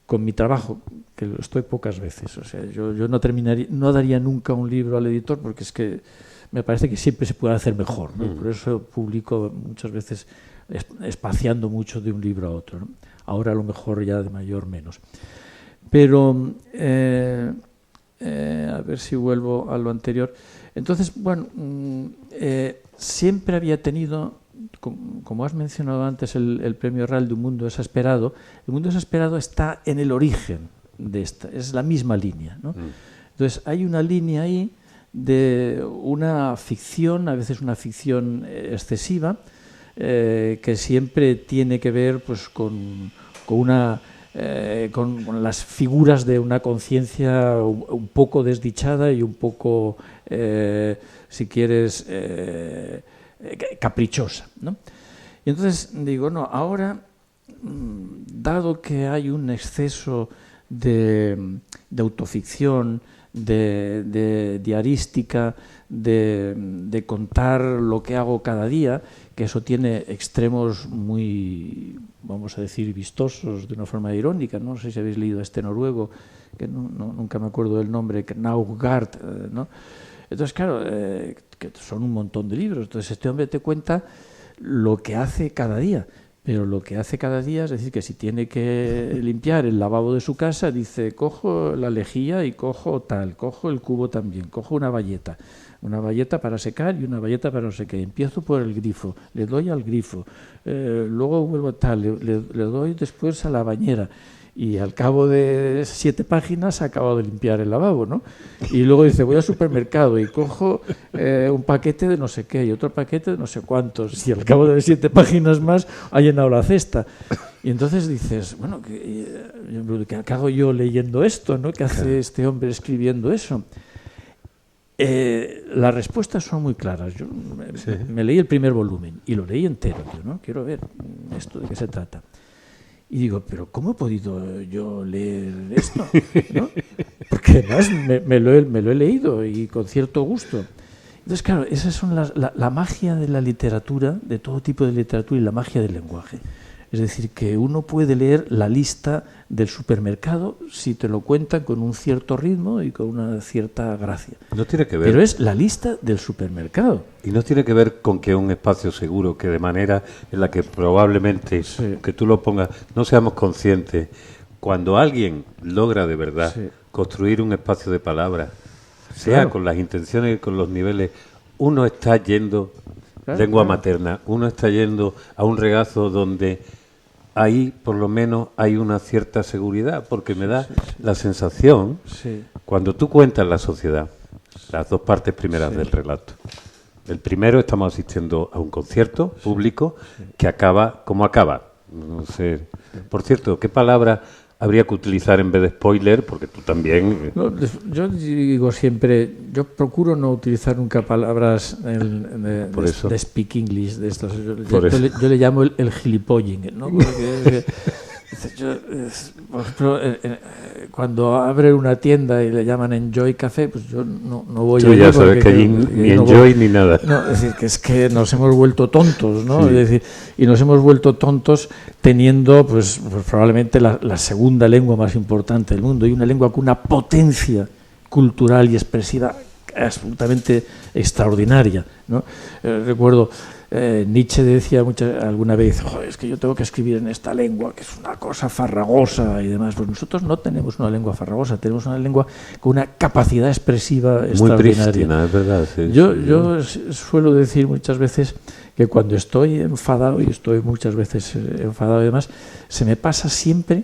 con mi trabajo, que lo estoy pocas veces. O sea, yo no daría nunca un libro al editor porque es que me parece que siempre se puede hacer mejor, ¿no? Por eso publico muchas veces espaciando mucho de un libro a otro, ¿no? Ahora a lo mejor ya de mayor menos. Pero a ver si vuelvo a lo anterior. Entonces, bueno, siempre había tenido, como has mencionado antes, el premio Real de Un mundo desesperado. El mundo desesperado está en el origen de esta, es la misma línea, ¿no? Entonces hay una línea ahí de una ficción, a veces una ficción excesiva, que siempre tiene que ver, pues, con las figuras de una conciencia un poco desdichada y un poco, si quieres, caprichosa, ¿no? Y entonces digo, no, ahora, dado que hay un exceso de autoficción, de diarística, de contar lo que hago cada día, que eso tiene extremos muy, vamos a decir, vistosos de una forma irónica. No sé si habéis leído a este noruego, que nunca me acuerdo del nombre, Knausgård, ¿no? Entonces, claro, que son un montón de libros. Entonces este hombre te cuenta lo que hace cada día. Pero lo que hace cada día es decir que si tiene que limpiar el lavabo de su casa, dice, cojo la lejía y cojo el cubo también, cojo una bayeta para secar y una bayeta para no sé qué. Empiezo por el grifo, le doy al grifo, luego vuelvo le doy después a la bañera. Y al cabo de 7 páginas ha acabado de limpiar el lavabo, ¿no? Y luego dice, voy al supermercado y cojo un paquete de no sé qué y otro paquete de no sé cuántos. Y al cabo de 7 páginas más ha llenado la cesta. Y entonces dices, bueno, ¿qué hago yo leyendo esto, ¿no? ¿Qué hace este hombre escribiendo eso? Las respuestas son muy claras. Yo me leí el primer volumen y lo leí entero. Yo, ¿no? Quiero ver esto de qué se trata. Y digo, ¿pero cómo he podido yo leer esto? ¿No? Porque además me lo he leído y con cierto gusto. Entonces, claro, esas son la magia de la literatura, de todo tipo de literatura y la magia del lenguaje. Es Es decir, que uno puede leer la lista del supermercado si te lo cuentan con un cierto ritmo y con una cierta gracia. No tiene que ver. Pero es la lista del supermercado. Y no tiene que ver con que un espacio seguro, que de manera en la que probablemente, que tú lo pongas, no seamos conscientes. Cuando alguien logra de verdad construir un espacio de palabras, sea con las intenciones y con los niveles, uno está yendo, lengua materna, uno está yendo a un regazo donde ahí por lo menos hay una cierta seguridad, porque me da la sensación, cuando tú cuentas la sociedad, las dos partes primeras del relato. El primero, estamos asistiendo a un concierto público que acaba como acaba. No sé. Por cierto, ¿qué palabra habría que utilizar en vez de spoiler? Porque tú también... No, yo digo siempre, yo procuro no utilizar nunca palabras de speak English, de estos. Yo le llamo el gilipolling, ¿no? Porque, por ejemplo, cuando abre una tienda y le llaman Enjoy Café, pues yo no voy a... Tú ya sabes que allí ni Enjoy ni nada. No, es decir, que nos hemos vuelto tontos, ¿no? Sí. Es decir, y nos hemos vuelto tontos teniendo, pues probablemente la segunda lengua más importante del mundo, y una lengua con una potencia cultural y expresiva absolutamente extraordinaria, ¿no? Recuerdo... Nietzsche decía alguna vez, es que yo tengo que escribir en esta lengua, que es una cosa farragosa y demás. Pues nosotros no tenemos una lengua farragosa, tenemos una lengua con una capacidad expresiva muy extraordinaria. prístina, es verdad. Sí, yo suelo decir muchas veces que cuando estoy enfadado, y estoy muchas veces enfadado y demás, se me pasa siempre,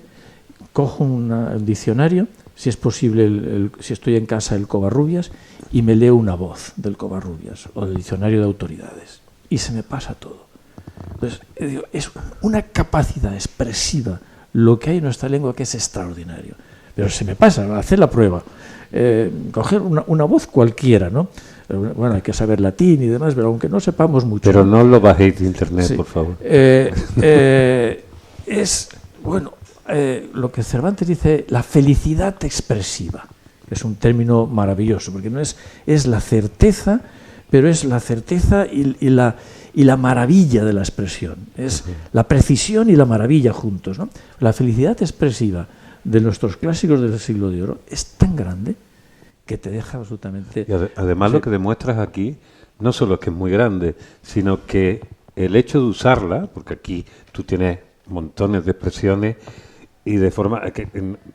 cojo un diccionario, si es posible, si estoy en casa, el Covarrubias, y me leo una voz del Covarrubias o del diccionario de autoridades. Y se me pasa todo. Entonces, digo, es una capacidad expresiva lo que hay en nuestra lengua que es extraordinario. Pero se me pasa, hacer la prueba. Coger una voz cualquiera, ¿no? Bueno, hay que saber latín y demás, pero aunque no sepamos mucho. Pero no lo bajéis de internet, por favor. Es, bueno, lo que Cervantes dice, la felicidad expresiva. Es un término maravilloso, porque no es la certeza, pero es la certeza y la maravilla de la expresión. Es la precisión y la maravilla juntos, ¿no? La felicidad expresiva de nuestros clásicos del siglo de oro es tan grande que te deja absolutamente... Y además lo que demuestras aquí no solo es que es muy grande, sino que el hecho de usarla, porque aquí tú tienes montones de expresiones y de forma que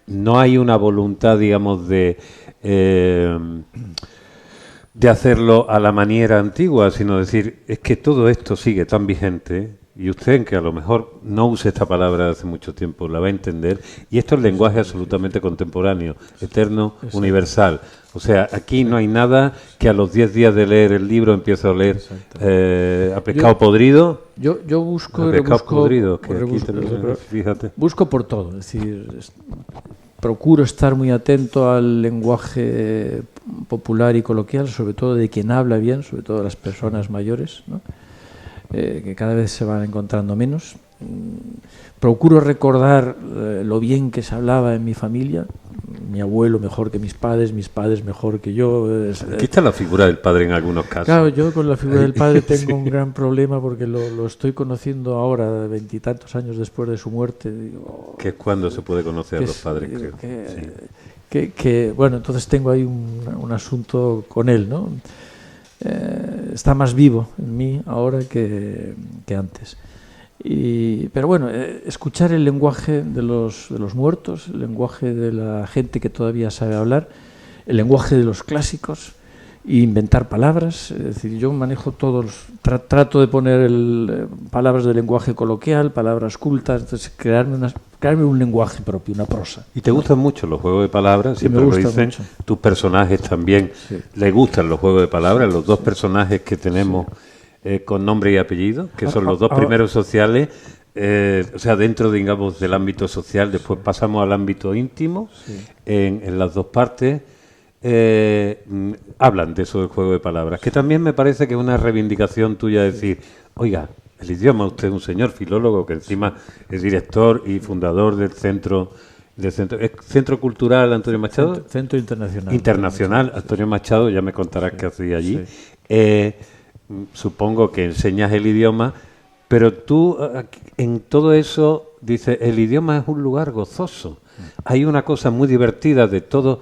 no hay una voluntad, digamos, de hacerlo a la maniera antigua, sino decir, es que todo esto sigue tan vigente, y usted, que a lo mejor no use esta palabra hace mucho tiempo, la va a entender, y esto es lenguaje absolutamente contemporáneo, eterno, universal. O sea, aquí no hay nada que a los 10 días de leer el libro empiece a oler a pescado podrido. Yo busco... A pescado podrido, que rebusco, aquí fíjate. Busco por todo, es decir... Procuro estar muy atento al lenguaje popular y coloquial, sobre todo de quien habla bien, sobre todo de las personas mayores, ¿no? Que cada vez se van encontrando menos. Procuro recordar lo bien que se hablaba en mi familia, mi abuelo mejor que mis padres mejor que yo. Aquí está la figura del padre en algunos casos. Claro, yo con la figura del padre tengo un gran problema porque lo estoy conociendo ahora, 20 y tantos años después de su muerte. Digo, que es cuando se puede conocer a los padres, creo. Bueno, entonces tengo ahí un asunto con él, ¿no? Está más vivo en mí ahora que antes. Pero bueno, escuchar el lenguaje de los muertos, el lenguaje de la gente que todavía sabe hablar, el lenguaje de los clásicos, e inventar palabras. Es decir, yo manejo trato de poner palabras de lenguaje coloquial, palabras cultas, entonces crearme un lenguaje propio, una prosa. ¿Y te gustan mucho los juegos de palabras? Siempre lo dicen. Mucho. Tus personajes también les gustan los juegos de palabras. Los dos personajes que tenemos con nombre y apellido, que son los dos primeros sociales, o sea, dentro, digamos, del ámbito social. Después pasamos al ámbito íntimo, en las dos partes. Hablan de eso del juego de palabras, que también me parece que es una reivindicación tuya decir, oiga, el idioma, usted es un señor filólogo que encima es director y fundador del centro ¿es Centro Cultural Antonio Machado? Centro Internacional. Internacional, Antonio Machado, ya me contarás qué hacía allí. Supongo que enseñas el idioma, Pero tú, en todo eso, dices, el idioma es un lugar gozoso. Hay una cosa muy divertida de todos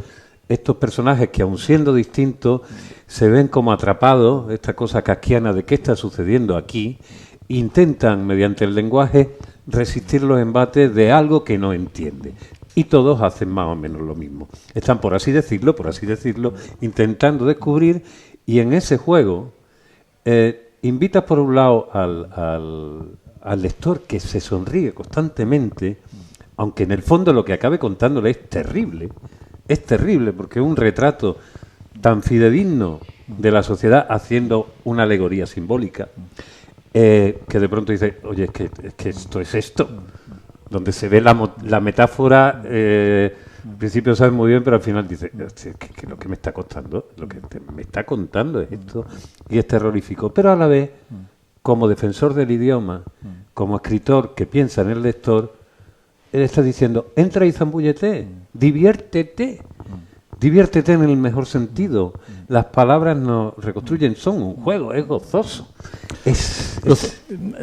estos personajes que, aun siendo distintos, se ven como atrapados, esta cosa kafkiana de qué está sucediendo aquí, intentan, mediante el lenguaje, resistir los embates de algo que no entiende. Y todos hacen más o menos lo mismo. Están, por así decirlo, intentando descubrir, y en ese juego invitas por un lado al lector que se sonríe constantemente, aunque en el fondo lo que acabe contándole es terrible porque es un retrato tan fidedigno de la sociedad haciendo una alegoría simbólica, que de pronto dice, oye, es que esto es esto, donde se ve la metáfora, al principio sabes muy bien, pero al final dice, que lo que me está contando, lo que me está contando es esto, y es terrorífico, pero a la vez, como defensor del idioma, como escritor que piensa en el lector, él está diciendo, entra y zambúllete, diviértete en el mejor sentido. Las palabras nos reconstruyen, son un juego, es gozoso.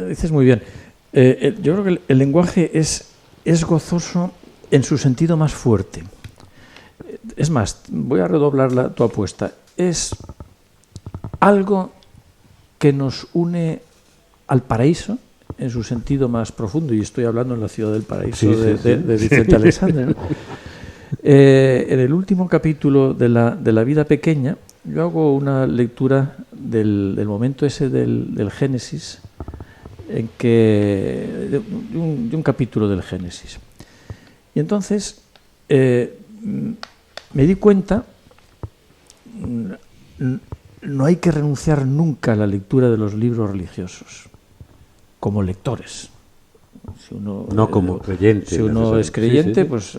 Dices muy bien. Yo creo que el lenguaje es gozoso en su sentido más fuerte. Es más, voy a redoblar tu apuesta. Es algo que nos une al paraíso en su sentido más profundo, y estoy hablando en La ciudad del paraíso de Vicente Aleixandre, ¿no? En el último capítulo de la vida pequeña, yo hago una lectura del momento ese del Génesis, de un capítulo del Génesis. Y entonces me di cuenta, no hay que renunciar nunca a la lectura de los libros religiosos, como lectores. Si uno, no como creyente. Si uno es creyente, pues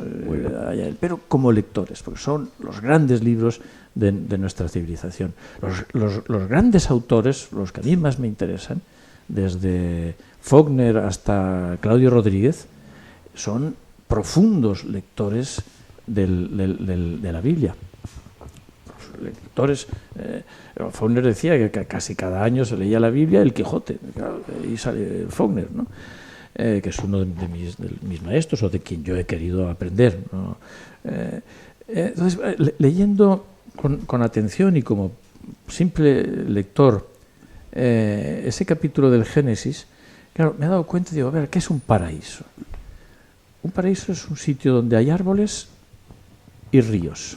pero como lectores, porque son los grandes libros de nuestra civilización. Los grandes autores, los que a mí más me interesan, desde Faulkner hasta Claudio Rodríguez, son profundos lectores de la Biblia. Lectores. Faulkner decía que casi cada año se leía la Biblia, el Quijote, y sale Faulkner, ¿no? Que es uno de mis maestros, o de quien yo he querido aprender, ¿no? Entonces, leyendo con atención y como simple lector ese capítulo del Génesis, claro, me he dado cuenta y digo, a ver, ¿qué es un paraíso? Un paraíso es un sitio donde hay árboles y ríos.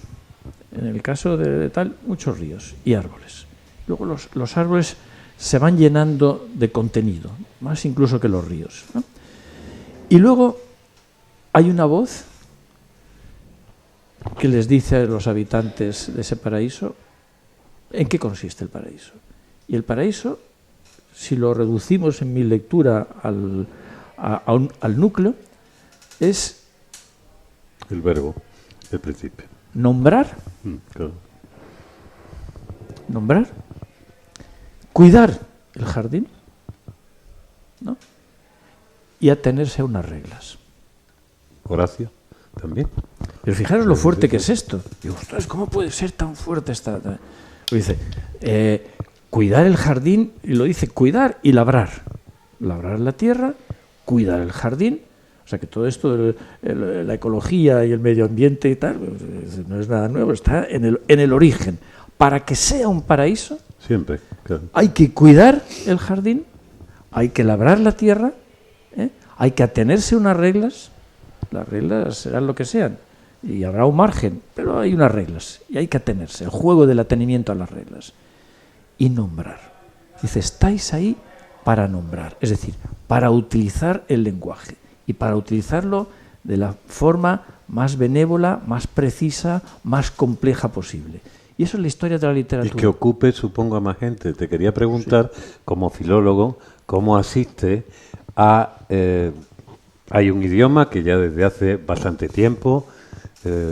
En el caso de tal, muchos ríos y árboles. Luego los árboles se van llenando de contenido, más incluso que los ríos, ¿no? Y luego hay una voz que les dice a los habitantes de ese paraíso en qué consiste el paraíso. Y el paraíso, si lo reducimos en mi lectura al núcleo, es el verbo, el principio. Nombrar, Claro. nombrar, cuidar el jardín, ¿no? Y atenerse a unas reglas. Horacio, también. Pero fijaros lo fuerte que es esto. Digo, ostras, ¿cómo puede ser tan fuerte esta? Dice, cuidar el jardín, y lo dice, cuidar y labrar. Labrar la tierra, cuidar el jardín. O sea que todo esto de la ecología y el medio ambiente y tal, pues, no es nada nuevo, está en el origen. Para que sea un paraíso, siempre, claro, hay que cuidar el jardín, hay que labrar la tierra, hay que atenerse a unas reglas. Las reglas serán lo que sean y habrá un margen, pero hay unas reglas y hay que atenerse. El juego del atenimiento a las reglas. Y nombrar. Dice, estáis ahí para nombrar, es decir, para utilizar el lenguaje. Y para utilizarlo de la forma más benévola, más precisa, más compleja posible. Y eso es la historia de la literatura. Y que ocupe, supongo, a más gente. Te quería preguntar, como filólogo, ¿cómo asiste a... hay un idioma que ya desde hace bastante tiempo,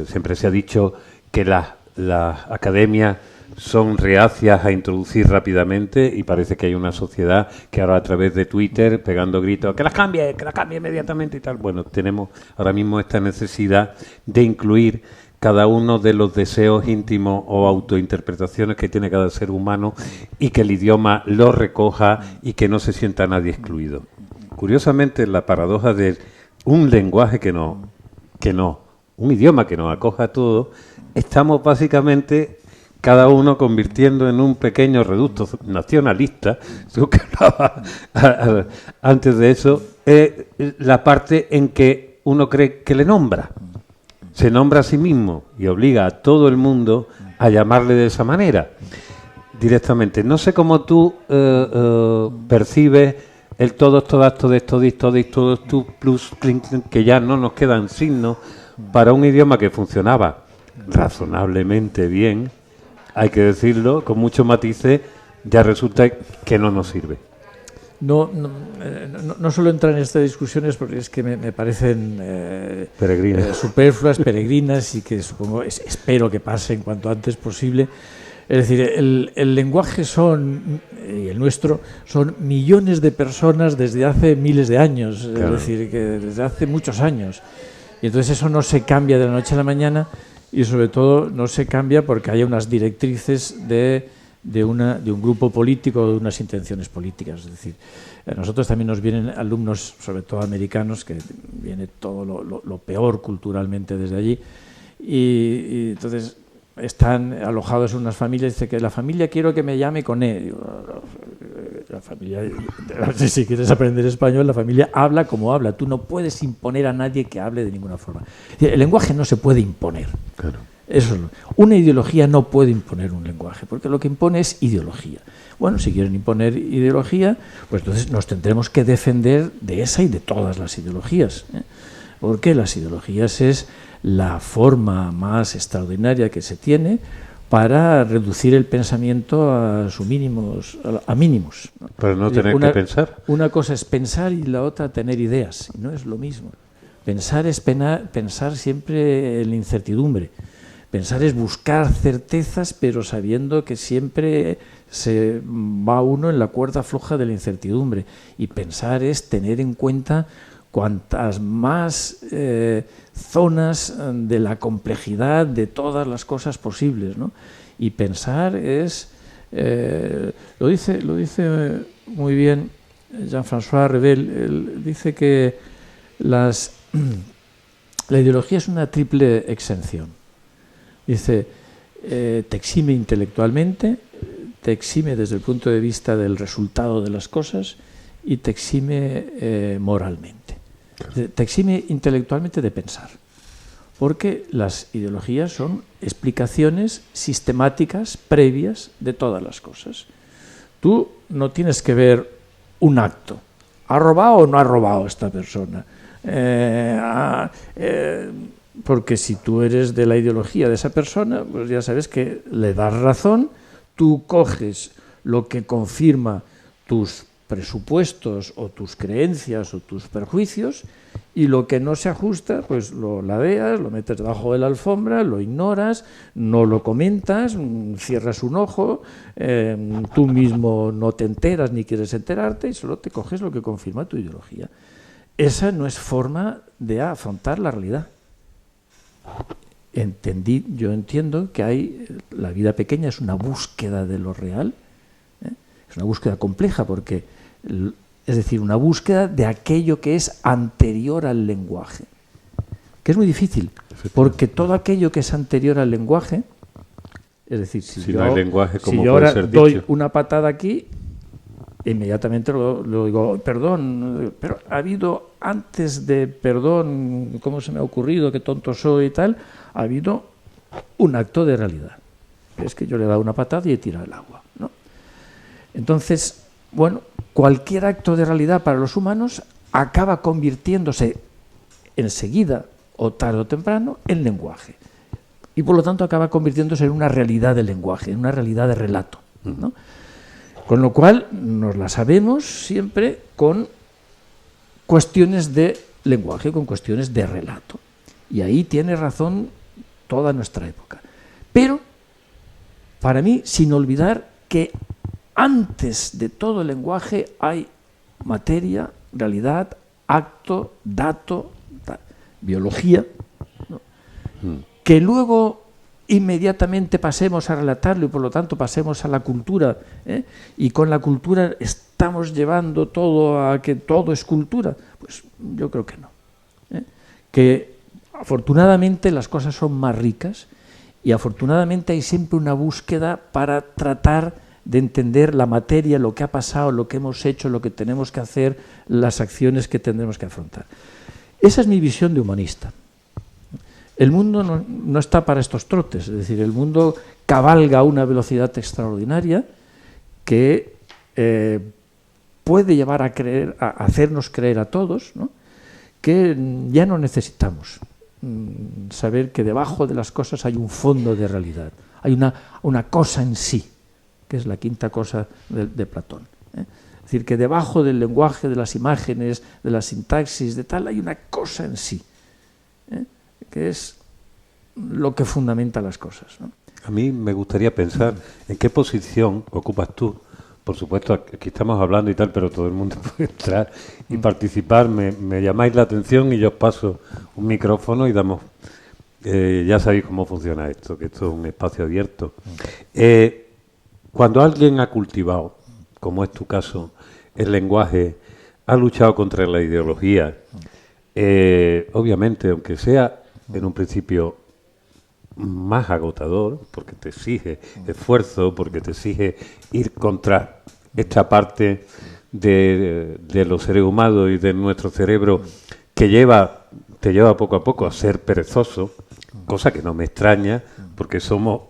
siempre se ha dicho que las academias son reacias a introducir rápidamente, y parece que hay una sociedad que ahora a través de Twitter pegando gritos que las cambie inmediatamente y tal. Bueno, tenemos ahora mismo esta necesidad de incluir cada uno de los deseos íntimos o autointerpretaciones que tiene cada ser humano y que el idioma lo recoja y que no se sienta nadie excluido. Curiosamente, la paradoja de un lenguaje un idioma que nos acoja a todos, estamos básicamente cada uno convirtiendo en un pequeño reducto nacionalista, tú que hablabas antes de eso, la parte en que uno cree que le nombra. Se nombra a sí mismo y obliga a todo el mundo a llamarle de esa manera, directamente. No sé cómo tú percibes el todos, todas, todos, tú, plus, clink, clink, que ya no nos quedan signos para un idioma que funcionaba razonablemente bien, hay que decirlo, con muchos matices, ya resulta que no nos sirve. No suelo entrar en estas discusiones porque es que me parecen superfluas, peregrinas, y que espero que pasen cuanto antes posible. Es decir, el lenguaje y el nuestro son millones de personas desde hace miles de años, claro. Es decir, que desde hace muchos años. Y entonces eso no se cambia de la noche a la mañana, y sobre todo no se cambia porque haya unas directrices de un grupo político o de unas intenciones políticas. Es decir, a nosotros también nos vienen alumnos, sobre todo americanos, que viene todo lo peor culturalmente desde allí, y entonces están alojados en unas familias. Dice que la familia quiero que me llame con E. Digo, la familia, si quieres aprender español, la familia habla como habla. Tú no puedes imponer a nadie que hable de ninguna forma. El lenguaje no se puede imponer. Claro. Eso es una ideología no puede imponer un lenguaje, porque lo que impone es ideología. Bueno, si quieren imponer ideología, pues entonces nos tendremos que defender de esa y de todas las ideologías, ¿eh? Porque las ideologías es la forma más extraordinaria que se tiene para reducir el pensamiento a mínimos, ¿no? Para no tener que pensar. Una cosa es pensar y la otra tener ideas, y no es lo mismo. Pensar es pensar siempre en la incertidumbre. Pensar es buscar certezas, pero sabiendo que siempre se va uno en la cuerda floja de la incertidumbre. Y pensar es tener en cuenta cuantas más zonas de la complejidad de todas las cosas posibles, ¿no? Y pensar es, lo dice muy bien Jean-François Revel. Él dice que la ideología es una triple exención. Dice, te exime intelectualmente, te exime desde el punto de vista del resultado de las cosas y te exime moralmente. Te exime intelectualmente de pensar, porque las ideologías son explicaciones sistemáticas previas de todas las cosas. Tú no tienes que ver un acto. ¿Ha robado o no ha robado esta persona? Porque si tú eres de la ideología de esa persona, pues ya sabes que le das razón, tú coges lo que confirma tus presupuestos o tus creencias o tus perjuicios, y lo que no se ajusta, pues lo ladeas, lo metes debajo de la alfombra, lo ignoras, no lo comentas, cierras un ojo, tú mismo no te enteras ni quieres enterarte y solo te coges lo que confirma tu ideología. Esa no es forma de afrontar la realidad. Yo entiendo que la vida pequeña es una búsqueda de lo real, ¿eh? Es una búsqueda compleja porque, es decir, una búsqueda de aquello que es anterior al lenguaje, que es muy difícil, porque todo aquello que es anterior al lenguaje, es decir, si no hay lenguaje, ¿cómo yo puede ahora ser doy dicho? una patada aquí, inmediatamente lo digo, perdón, pero ha habido antes de perdón, ¿cómo se me ha ocurrido? Qué tonto soy y tal. Ha habido un acto de realidad. Es que yo le he dado una patada y he tirado el agua, ¿no? Entonces, bueno, cualquier acto de realidad para los humanos acaba convirtiéndose enseguida, o tarde o temprano, en lenguaje. Y por lo tanto acaba convirtiéndose en una realidad de lenguaje, en una realidad de relato, ¿no? Con lo cual nos la sabemos siempre con cuestiones de lenguaje, con cuestiones de relato. Y ahí tiene razón toda nuestra época. Pero, para mí, sin olvidar que antes de todo el lenguaje hay materia, realidad, acto, dato, biología, ¿no? que luego inmediatamente pasemos a relatarlo y por lo tanto pasemos a la cultura, y con la cultura estamos llevando todo a que todo es cultura. Pues yo creo que no. Que afortunadamente las cosas son más ricas y afortunadamente hay siempre una búsqueda para tratar de entender la materia, lo que ha pasado, lo que hemos hecho, lo que tenemos que hacer, las acciones que tendremos que afrontar. Esa es mi visión de humanista. El mundo no está para estos trotes, es decir, el mundo cabalga a una velocidad extraordinaria que puede llevar a hacernos creer a todos, ¿no?, que ya no necesitamos saber que debajo de las cosas hay un fondo de realidad, hay una cosa en sí, que es la quinta cosa de Platón. Es decir, que debajo del lenguaje, de las imágenes, de la sintaxis, de tal, hay una cosa en sí, que es lo que fundamenta las cosas, ¿no? A mí me gustaría pensar en qué posición ocupas tú. Por supuesto, aquí estamos hablando y tal, pero todo el mundo puede entrar y participar. Me llamáis la atención y yo os paso un micrófono y damos... ya sabéis cómo funciona esto, que esto es un espacio abierto. Cuando alguien ha cultivado, como es tu caso, el lenguaje, ha luchado contra la ideología, obviamente, aunque sea en un principio más agotador, porque te exige esfuerzo, porque te exige ir contra esta parte de los seres humanos y de nuestro cerebro que te lleva poco a poco a ser perezoso, cosa que no me extraña, porque somos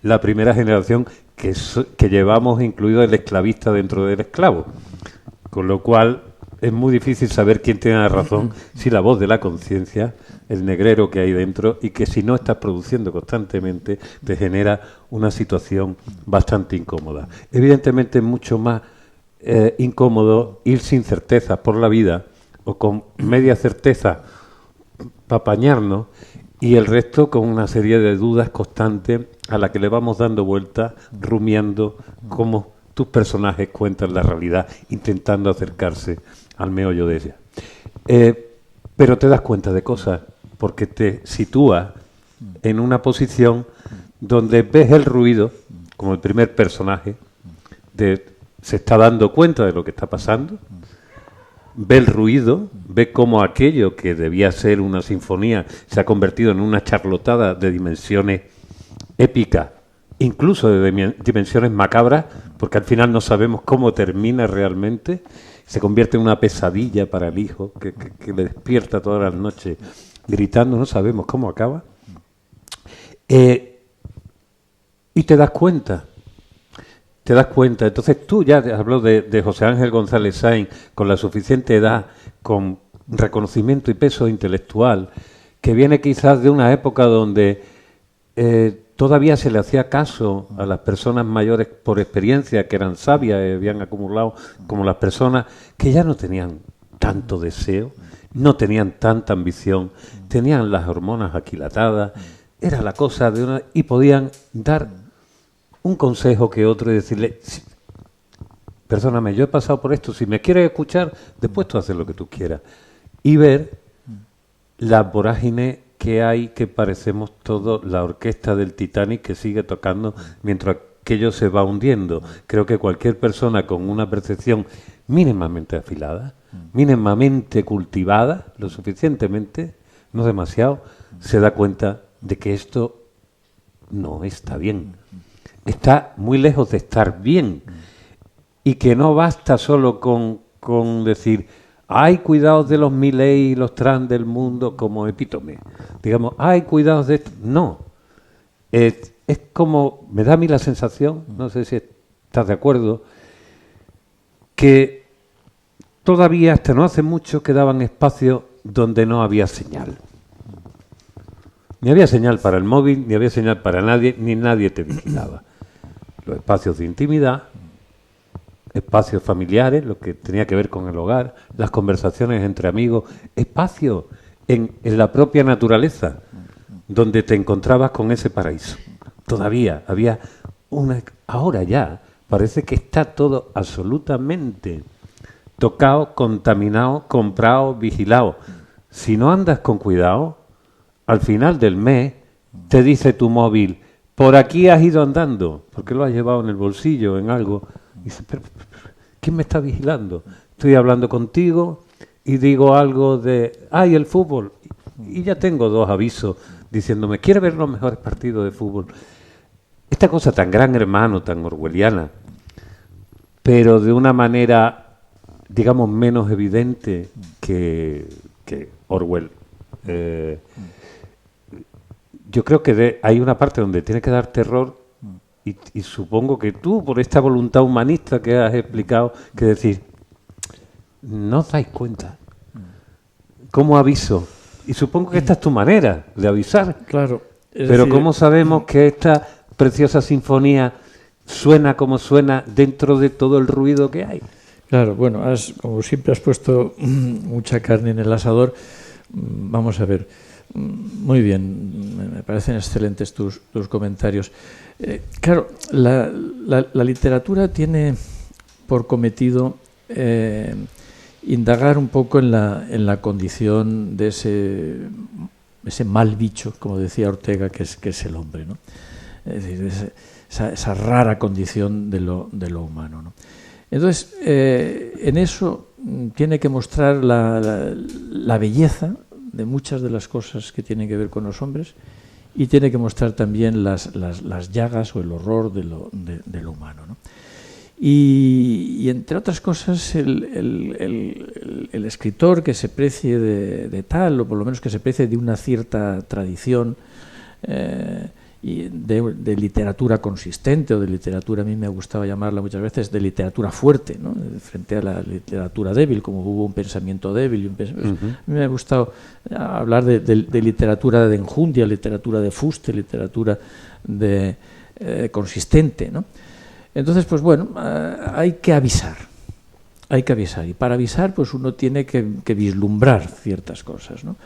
la primera generación que llevamos incluido el esclavista dentro del esclavo, con lo cual es muy difícil saber quién tiene la razón, si la voz de la conciencia, el negrero que hay dentro, y que si no estás produciendo constantemente te genera una situación bastante incómoda. Evidentemente es mucho más incómodo ir sin certezas por la vida o con media certeza para apañarnos y el resto con una serie de dudas constantes a la que le vamos dando vueltas, rumiando cómo tus personajes cuentan la realidad, intentando acercarse al meollo de ella. Pero te das cuenta de cosas, porque te sitúas en una posición donde ves el ruido, como el primer personaje, se está dando cuenta de lo que está pasando, ve el ruido, ve cómo aquello que debía ser una sinfonía se ha convertido en una charlotada de dimensiones épicas, incluso de dimensiones macabras, porque al final no sabemos cómo termina realmente, se convierte en una pesadilla para el hijo, que le despierta todas las noches gritando, no sabemos cómo acaba. Y te das cuenta. Entonces tú ya habló de José Ángel González Sáenz con la suficiente edad, con reconocimiento y peso intelectual, que viene quizás de una época donde todavía se le hacía caso a las personas mayores por experiencia, que eran sabias y habían acumulado, como las personas que ya no tenían tanto deseo, no tenían tanta ambición, tenían las hormonas aquilatadas, era la cosa de una... y podían dar un consejo que otro y decirle, perdóname, yo he pasado por esto, si me quieres escuchar, después tú haces lo que tú quieras. Y ver la vorágine que hay, que parecemos todos la orquesta del Titanic que sigue tocando mientras aquello se va hundiendo. Creo que cualquier persona con una percepción mínimamente afilada, mínimamente cultivada, lo suficientemente, no demasiado, se da cuenta de que esto no está bien. Está muy lejos de estar bien. Y que no basta solo con decir, hay cuidados de los Milei y los trans del mundo como epítome. Digamos, hay cuidados de esto. No. Es como, me da a mí la sensación, no sé si estás de acuerdo, que todavía hasta no hace mucho quedaban espacios donde no había señal. Ni había señal para el móvil, ni había señal para nadie, ni nadie te vigilaba. Los espacios de intimidad, espacios familiares, lo que tenía que ver con el hogar, las conversaciones entre amigos, espacios en la propia naturaleza, donde te encontrabas con ese paraíso. Todavía había una... Ahora ya parece que está todo absolutamente tocado, contaminado, comprado, vigilado. Si no andas con cuidado, al final del mes te dice tu móvil, por aquí has ido andando, porque lo has llevado en el bolsillo, en algo. Y dices, pero, ¿quién me está vigilando? Estoy hablando contigo y digo algo de, ¡ay, el fútbol! Y ya tengo 2 avisos diciéndome, ¿quiere ver los mejores partidos de fútbol? Esta cosa tan gran hermano, tan orwelliana, pero de una manera, digamos, menos evidente que Orwell. Yo creo que hay una parte donde tiene que dar terror y supongo que tú, por esta voluntad humanista que has explicado, que decir, no os dais cuenta. ¿Cómo aviso? Y supongo que esta es tu manera de avisar. Claro. Pero ¿cómo sabemos que esta preciosa sinfonía suena como suena dentro de todo el ruido que hay? Claro, bueno, como siempre has puesto mucha carne en el asador. Vamos a ver. Muy bien, me parecen excelentes tus comentarios. Claro, la literatura tiene por cometido indagar un poco en la condición de ese mal bicho, como decía Ortega, que es el hombre, ¿no? Es decir, esa rara condición de lo humano, ¿no? Entonces, en eso tiene que mostrar la belleza de muchas de las cosas que tienen que ver con los hombres y tiene que mostrar también las llagas o el horror de lo humano, ¿no? Y entre otras cosas, el escritor que se precie de tal, o por lo menos que se precie de una cierta tradición y de literatura consistente, o de literatura, a mí me ha gustado llamarla muchas veces, de literatura fuerte, ¿no? Frente a la literatura débil, como hubo un pensamiento débil. A mí me ha gustado hablar de literatura de enjundia, literatura de fuste, literatura consistente, ¿no? Entonces, pues bueno, hay que avisar. Y para avisar, pues uno tiene que vislumbrar ciertas cosas, ¿no?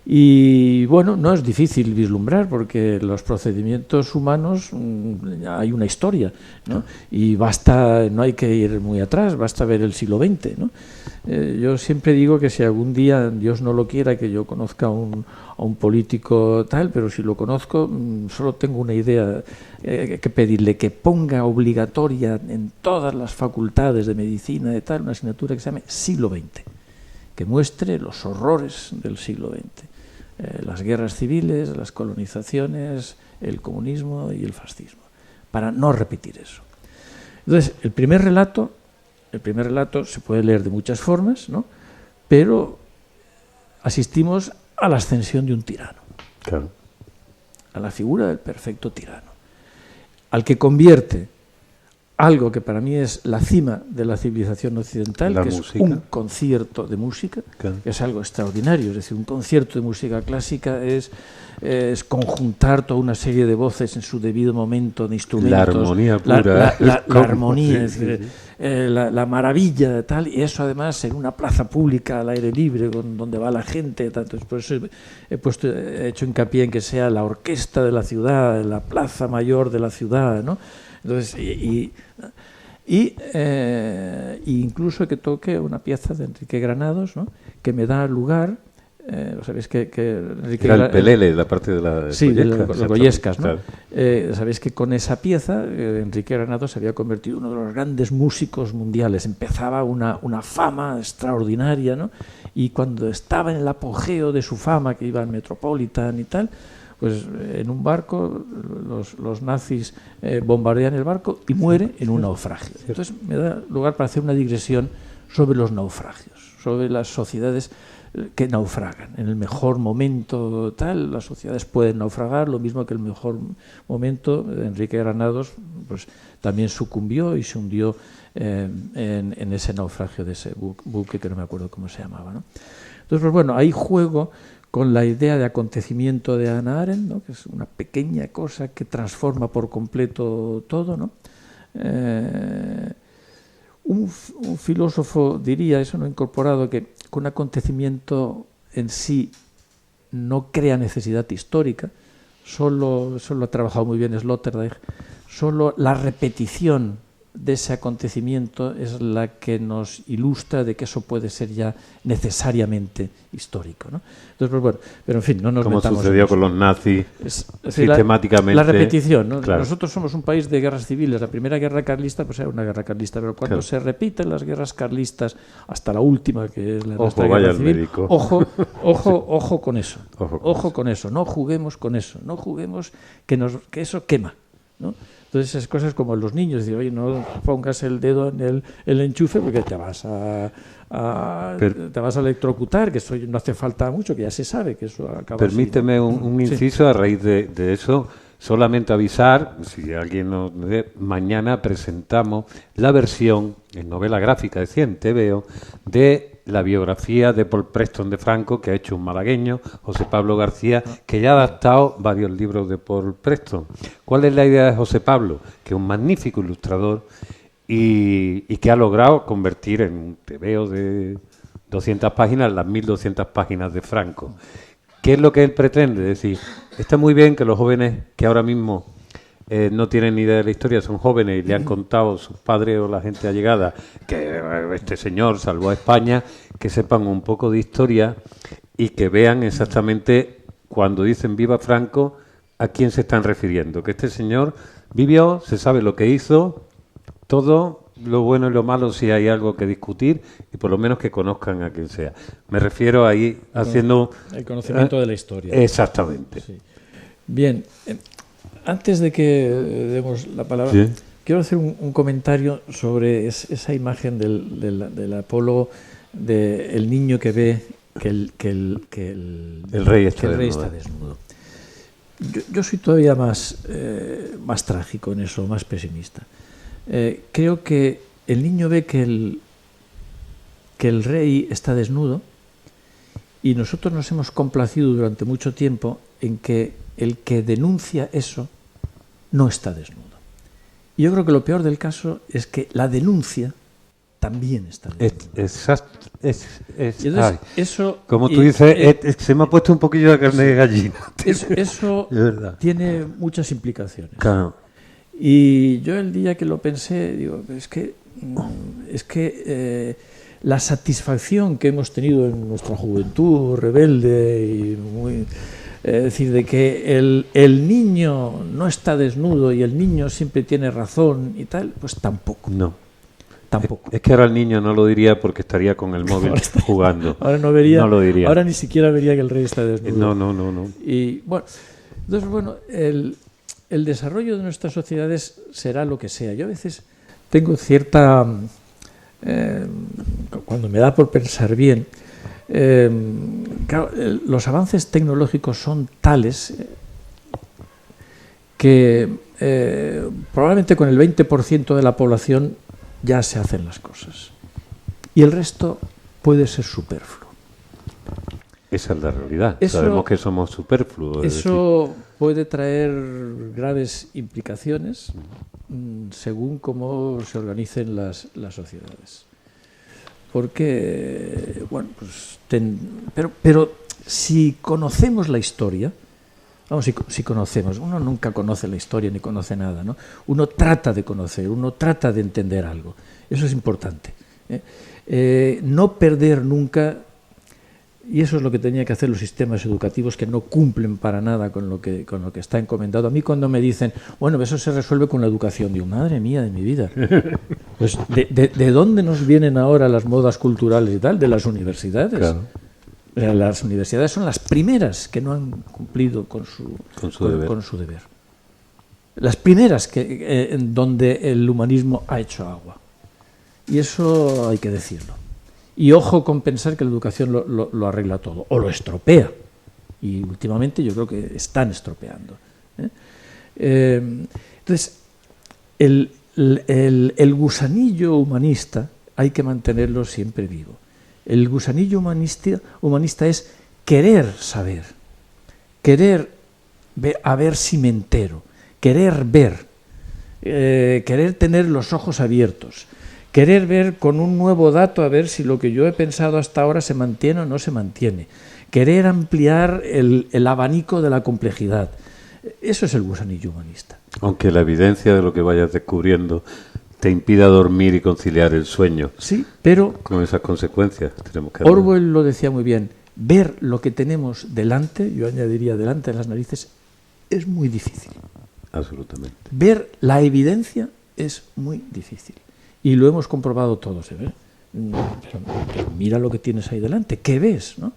Y bueno, no es difícil vislumbrar porque los procedimientos humanos hay una historia, ¿no? Y no hay que ir muy atrás, basta ver el siglo XX, ¿no? Yo siempre digo que si algún día, Dios no lo quiera, que yo conozca a un político tal, pero si lo conozco, solo tengo una idea que pedirle, que ponga obligatoria en todas las facultades de medicina de tal, una asignatura que se llame siglo XX, que muestre los horrores del siglo XX. Las guerras civiles, las colonizaciones, el comunismo y el fascismo, para no repetir eso. Entonces, el primer relato se puede leer de muchas formas, ¿no? Pero asistimos a la ascensión de un tirano. Claro. A la figura del perfecto tirano, al que convierte algo que para mí es la cima de la civilización occidental, que es un concierto de música, claro, que es algo extraordinario. Es decir, un concierto de música clásica es conjuntar toda una serie de voces en su debido momento, de instrumentos. La armonía pura. La armonía, es decir, la maravilla, tal, y eso además en una plaza pública al aire libre, donde va la gente. Tanto. Por eso he hecho hincapié en que sea la orquesta de la ciudad, la plaza mayor de la ciudad, ¿no? Entonces, incluso que toque una pieza de Enrique Granados, ¿no? Que me da lugar, sabéis que Enrique era el pelele, la parte de la sí, de los Goyescas, ¿no? Claro. Sabéis que con esa pieza Enrique Granados se había convertido en uno de los grandes músicos mundiales, empezaba una fama extraordinaria, ¿no? Y cuando estaba en el apogeo de su fama, que iba al Metropolitan y tal, pues en un barco los nazis bombardean el barco y muere en un naufragio. Entonces me da lugar para hacer una digresión sobre los naufragios, sobre las sociedades que naufragan. En el mejor momento tal, las sociedades pueden naufragar, lo mismo que el mejor momento, Enrique Granados pues también sucumbió y se hundió en ese naufragio de ese buque que no me acuerdo cómo se llamaba, ¿no? Entonces, pues bueno, ahí juego con la idea de acontecimiento de Hannah Arendt, ¿no? Que es una pequeña cosa que transforma por completo todo, ¿no? Un filósofo diría, eso no incorporado, que un acontecimiento en sí no crea necesidad histórica, solo ha trabajado muy bien Sloterdijk, solo la repetición de ese acontecimiento es la que nos ilustra de que eso puede ser ya necesariamente histórico, ¿no? Entonces, pues bueno, pero en fin, no nos como metamos sucedió en con eso. los nazis, Es decir, sistemáticamente. la repetición, ¿no? Claro. Nosotros somos un país de guerras civiles. La primera guerra carlista, pues era una guerra carlista, pero cuando Claro. se repiten las guerras carlistas, hasta la última, que es la Ojo, nuestra vaya guerra al civil, médico. ojo con eso. Ojo con Ojo con eso. No juguemos con eso. No juguemos que eso quema, ¿no? Entonces, esas cosas como los niños, decir, oye, no pongas el dedo en el enchufe porque te vas te vas a electrocutar, que eso no hace falta mucho, que ya se sabe que eso acaba Permíteme así, ¿no? un Sí. inciso a raíz de eso. Solamente avisar, si alguien nos ve, mañana presentamos la versión en novela gráfica de 100 TVO de la biografía de Paul Preston de Franco, que ha hecho un malagueño, José Pablo García, que ya ha adaptado varios libros de Paul Preston. ¿Cuál es la idea de José Pablo? Que es un magnífico ilustrador y que ha logrado convertir en un TVO de 200 páginas las 1200 páginas de Franco. ¿Qué es lo que él pretende? Decir, está muy bien que los jóvenes que ahora mismo no tienen ni idea de la historia, son jóvenes y le han contado sus padres o la gente allegada que este señor salvó a España, que sepan un poco de historia y que vean exactamente cuando dicen viva Franco a quién se están refiriendo. Que este señor vivió, se sabe lo que hizo, todo lo bueno y lo malo, si hay algo que discutir, y por lo menos que conozcan a quien sea. Me refiero ahí haciendo... El conocimiento de la historia. Exactamente. Sí. Bien, antes de que demos la palabra, Sí. quiero hacer un comentario sobre esa imagen del Apolo, del niño que ve que el rey está desnudo. Yo soy todavía más trágico en eso, más pesimista. Creo que el niño ve que el rey está desnudo y nosotros nos hemos complacido durante mucho tiempo en que el que denuncia eso no está desnudo. Y yo creo que lo peor del caso es que la denuncia también está desnudo. Y entonces, eso, como tú dices, se me ha puesto un poquillo de carne de gallina. Eso Es verdad. tiene muchas implicaciones. Claro. Y yo el día que lo pensé, digo, es que la satisfacción que hemos tenido en nuestra juventud rebelde y muy... Es decir, de que el niño no está desnudo y el niño siempre tiene razón y tal, pues tampoco. No. Tampoco. Es que ahora el niño no lo diría porque estaría con el móvil jugando. Ahora no vería, no lo diría. Ahora ni siquiera vería que el rey está desnudo. No. Y bueno, entonces, bueno, el desarrollo de nuestras sociedades será lo que sea. Yo a veces tengo cierta... cuando me da por pensar bien, claro, los avances tecnológicos son tales que probablemente con el 20% de la población ya se hacen las cosas. Y el resto puede ser superfluo. Esa es la realidad. Eso, sabemos que somos superfluos. Eso puede traer graves implicaciones según cómo se organicen las sociedades. Porque, bueno, pues pero si conocemos la historia, vamos, si conocemos, uno nunca conoce la historia ni conoce nada, ¿no? Uno trata de conocer, uno trata de entender algo. Eso es importante. No perder nunca, y eso es lo que tenía que hacer los sistemas educativos que no cumplen para nada con lo que está encomendado. A mí cuando me dicen, bueno, eso se resuelve con la educación, digo, madre mía de mi vida. Pues ¿de dónde nos vienen ahora las modas culturales y tal? De las universidades. Claro. Las universidades son las primeras que no han cumplido con su deber. Las primeras en donde el humanismo ha hecho agua. Y eso hay que decirlo. Y ojo con pensar que la educación lo arregla todo, o lo estropea. Y últimamente yo creo que están estropeando. Entonces, el gusanillo humanista hay que mantenerlo siempre vivo. El gusanillo humanista es querer saber, querer a ver si me entero, querer ver, querer tener los ojos abiertos, querer ver con un nuevo dato a ver si lo que yo he pensado hasta ahora se mantiene o no se mantiene, querer ampliar el abanico de la complejidad. Eso es el gusanillo humanista. Aunque la evidencia de lo que vayas descubriendo te impida dormir y conciliar el sueño. Sí, pero Con esas consecuencias tenemos que... Orwell lo decía muy bien, ver lo que tenemos delante, yo añadiría delante de las narices, es muy difícil. Absolutamente. Ver la evidencia es muy difícil. Y lo hemos comprobado todos. Pero mira lo que tienes ahí delante, ¿qué ves? ¿No?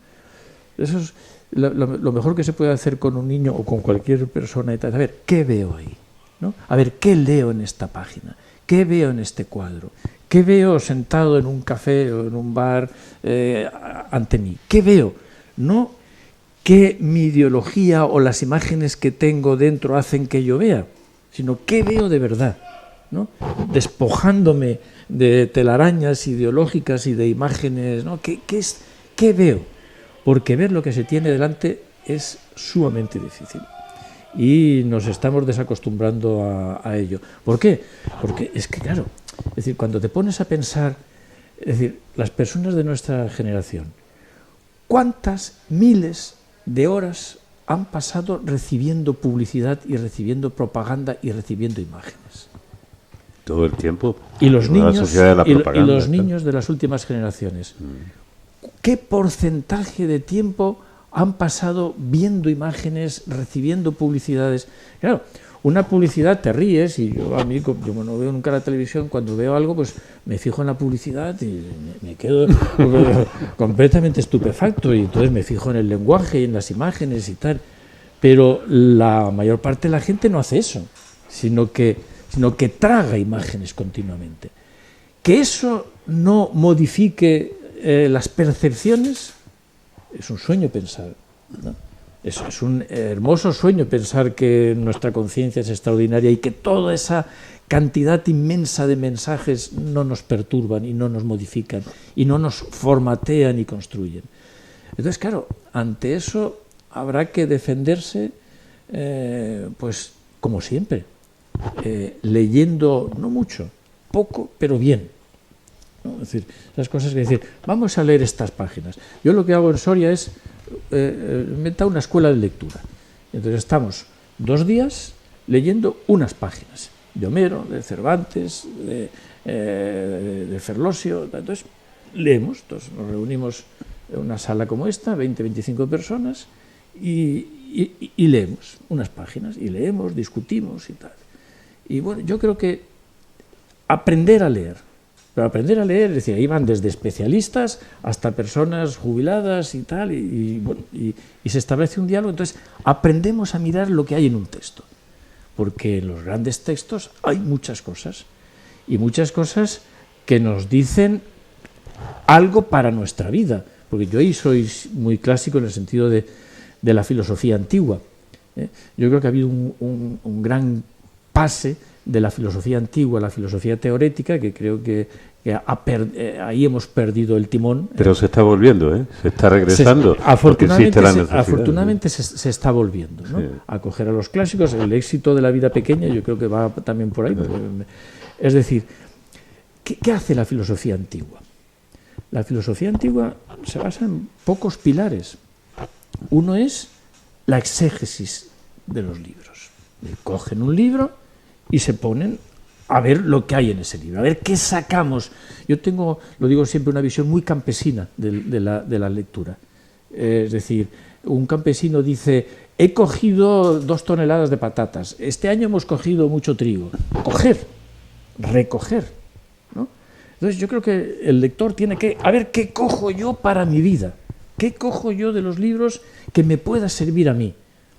Eso es lo mejor que se puede hacer con un niño o con cualquier persona. A ver, ¿qué veo ahí? ¿No? A ver, ¿qué leo en esta página? ¿Qué veo en este cuadro? ¿Qué veo sentado en un café o en un bar ante mí? ¿Qué veo? No qué mi ideología o las imágenes que tengo dentro hacen que yo vea, sino qué veo de verdad, ¿no? Despojándome de telarañas ideológicas y de imágenes, ¿no? ¿Qué veo? Porque ver lo que se tiene delante es sumamente difícil. Y nos estamos desacostumbrando a ello. ¿Por qué? Porque es que, claro, es decir, cuando te pones a pensar, es decir, las personas de nuestra generación, ¿cuántas miles de horas han pasado recibiendo publicidad y recibiendo propaganda y recibiendo imágenes? Todo el tiempo. Y los niños, y los niños de las últimas generaciones, ¿qué porcentaje de tiempo han pasado viendo imágenes, recibiendo publicidades? Claro, una publicidad te ríes, y yo no veo nunca la televisión, cuando veo algo pues me fijo en la publicidad y me quedo completamente estupefacto, y entonces me fijo en el lenguaje y en las imágenes y tal. Pero la mayor parte de la gente no hace eso, sino que traga imágenes continuamente. Que eso no modifique las percepciones es un sueño pensar, ¿no? Es un hermoso sueño pensar que nuestra conciencia es extraordinaria y que toda esa cantidad inmensa de mensajes no nos perturban y no nos modifican y no nos formatean y construyen. Entonces, claro, ante eso habrá que defenderse, pues como siempre, leyendo no mucho, poco, pero bien, ¿no? Es decir, esas cosas que decir, vamos a leer estas páginas. Yo lo que hago en Soria es inventar una escuela de lectura. Entonces estamos 2 días leyendo unas páginas de Homero, de Cervantes, de Ferlosio. Entonces leemos, entonces nos reunimos en una sala como esta, 20-25 personas, y leemos unas páginas, y leemos, discutimos y tal. Y bueno, yo creo que aprender a leer, pero aprender a leer, es decir, ahí van desde especialistas hasta personas jubiladas y tal, y se establece un diálogo. Entonces aprendemos a mirar lo que hay en un texto, porque en los grandes textos hay muchas cosas, y muchas cosas que nos dicen algo para nuestra vida, porque yo ahí soy muy clásico en el sentido de la filosofía antigua. Yo creo que ha habido un gran pase de la filosofía antigua a la filosofía teorética, que creo que ahí hemos perdido el timón. Pero se está volviendo, se está regresando. Afortunadamente se está volviendo, ¿no? Sí. A coger a los clásicos. El éxito de la vida pequeña yo creo que va también por ahí. Es decir, ¿qué hace la filosofía antigua? La filosofía antigua se basa en pocos pilares. Uno es la exégesis de los libros. Cogen un libro y se ponen a ver lo que hay en ese libro, a ver qué sacamos. Yo tengo, lo digo siempre, una visión muy campesina de la lectura. Es decir, un campesino dice, he cogido 2 toneladas de patatas, este año hemos cogido mucho trigo. Coger, recoger, ¿no? Entonces yo creo que el lector tiene que, a ver, ¿qué cojo yo para mi vida? ¿Qué cojo yo de los libros que me pueda servir a mí?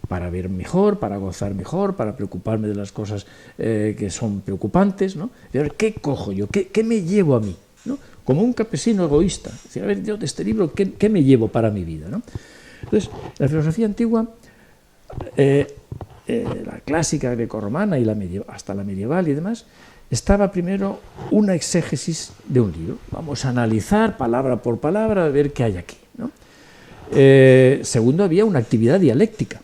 Para ver mejor, para gozar mejor, para preocuparme de las cosas que son preocupantes, ¿no? A ver, ¿qué cojo yo? ¿Qué me llevo a mí? ¿No? Como un campesino egoísta. Es decir, a ver, yo de este libro, ¿qué me llevo para mi vida? ¿No? Entonces, la filosofía antigua, la clásica grecorromana y hasta la medieval y demás, estaba primero una exégesis de un libro. Vamos a analizar palabra por palabra, a ver qué hay aquí, ¿no? Segundo, había una actividad dialéctica.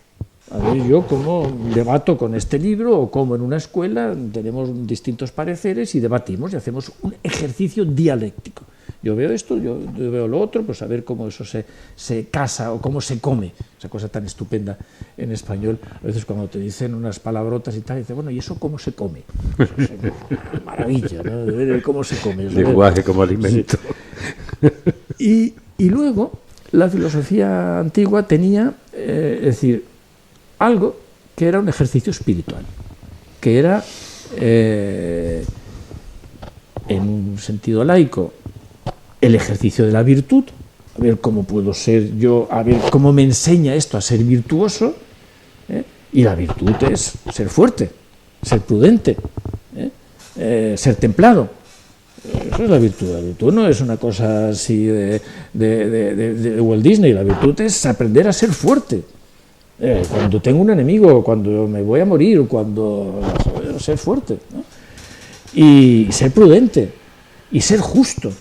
A ver, yo cómo debato con este libro, o cómo en una escuela tenemos distintos pareceres y debatimos y hacemos un ejercicio dialéctico. Yo veo esto, yo veo lo otro, pues a ver cómo eso se casa o cómo se come, esa cosa tan estupenda en español. A veces cuando te dicen unas palabrotas y tal, dices, bueno, ¿y eso cómo se come? Eso es maravilla, ¿no? De ver cómo se come. Lenguaje como alimento. Sí. Y luego, la filosofía antigua tenía, es decir, algo que era un ejercicio espiritual, que era, en un sentido laico, el ejercicio de la virtud, a ver cómo puedo ser yo, a ver cómo me enseña esto a ser virtuoso, y la virtud es ser fuerte, ser prudente, ser templado. Eso es la virtud. La virtud no es una cosa así de Walt Disney, la virtud es aprender a ser fuerte. Cuando tengo un enemigo, cuando me voy a morir, cuando ser fuerte, ¿no? Y ser prudente, y ser justo,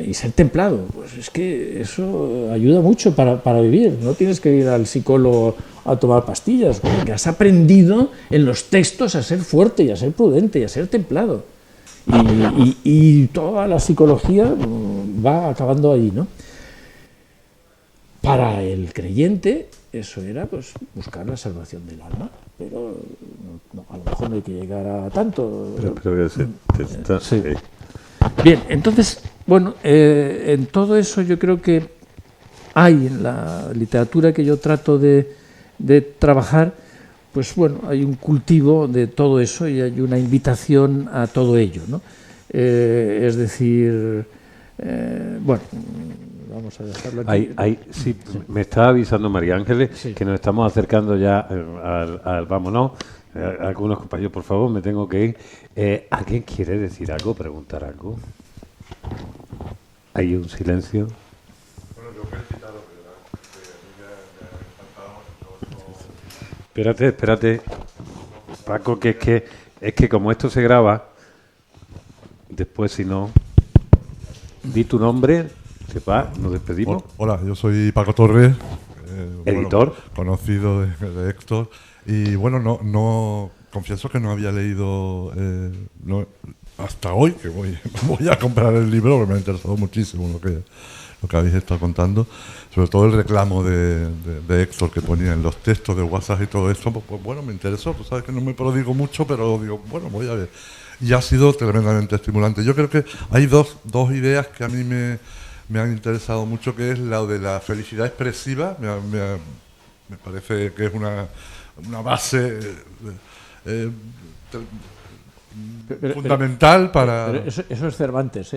y ser templado. Pues es que eso ayuda mucho para vivir. No tienes que ir al psicólogo a tomar pastillas, porque has aprendido en los textos a ser fuerte y a ser prudente y a ser templado. Y toda la psicología va acabando ahí, ¿no? Para el creyente eso era pues buscar la salvación del alma, pero no, a lo mejor no hay que llegar a tanto. Sí. Bien, entonces, bueno, en todo eso yo creo que hay en la literatura que yo trato de trabajar, pues bueno, hay un cultivo de todo eso y hay una invitación a todo ello, ¿no? Es decir, bueno, vamos a dejarlo aquí. Sí, me está avisando María Ángeles, sí, que nos estamos acercando ya al vámonos. Algunos compañeros, por favor, me tengo que ir. ¿Alguien quiere decir algo, preguntar algo? Hay un silencio. Bueno, yo quiero citarlo, ¿verdad? Espérate, Paco, que es que como esto se graba, después si no, di tu nombre, se va, nos despedimos. Hola, yo soy Paco Torres, editor, bueno, conocido de Héctor, y bueno, no confieso que no había leído hasta hoy, que voy a comprar el libro, porque me ha interesado muchísimo lo que habéis estado contando, sobre todo el reclamo de Héctor que ponía en los textos de WhatsApp y todo esto, pues bueno, me interesó. Tú sabes que no me prodigo mucho, pero digo, bueno, voy a ver. Y ha sido tremendamente estimulante. Yo creo que hay dos ideas que a mí me han interesado mucho, que es la de la felicidad expresiva. Me parece que es una base fundamental para... Pero eso es Cervantes.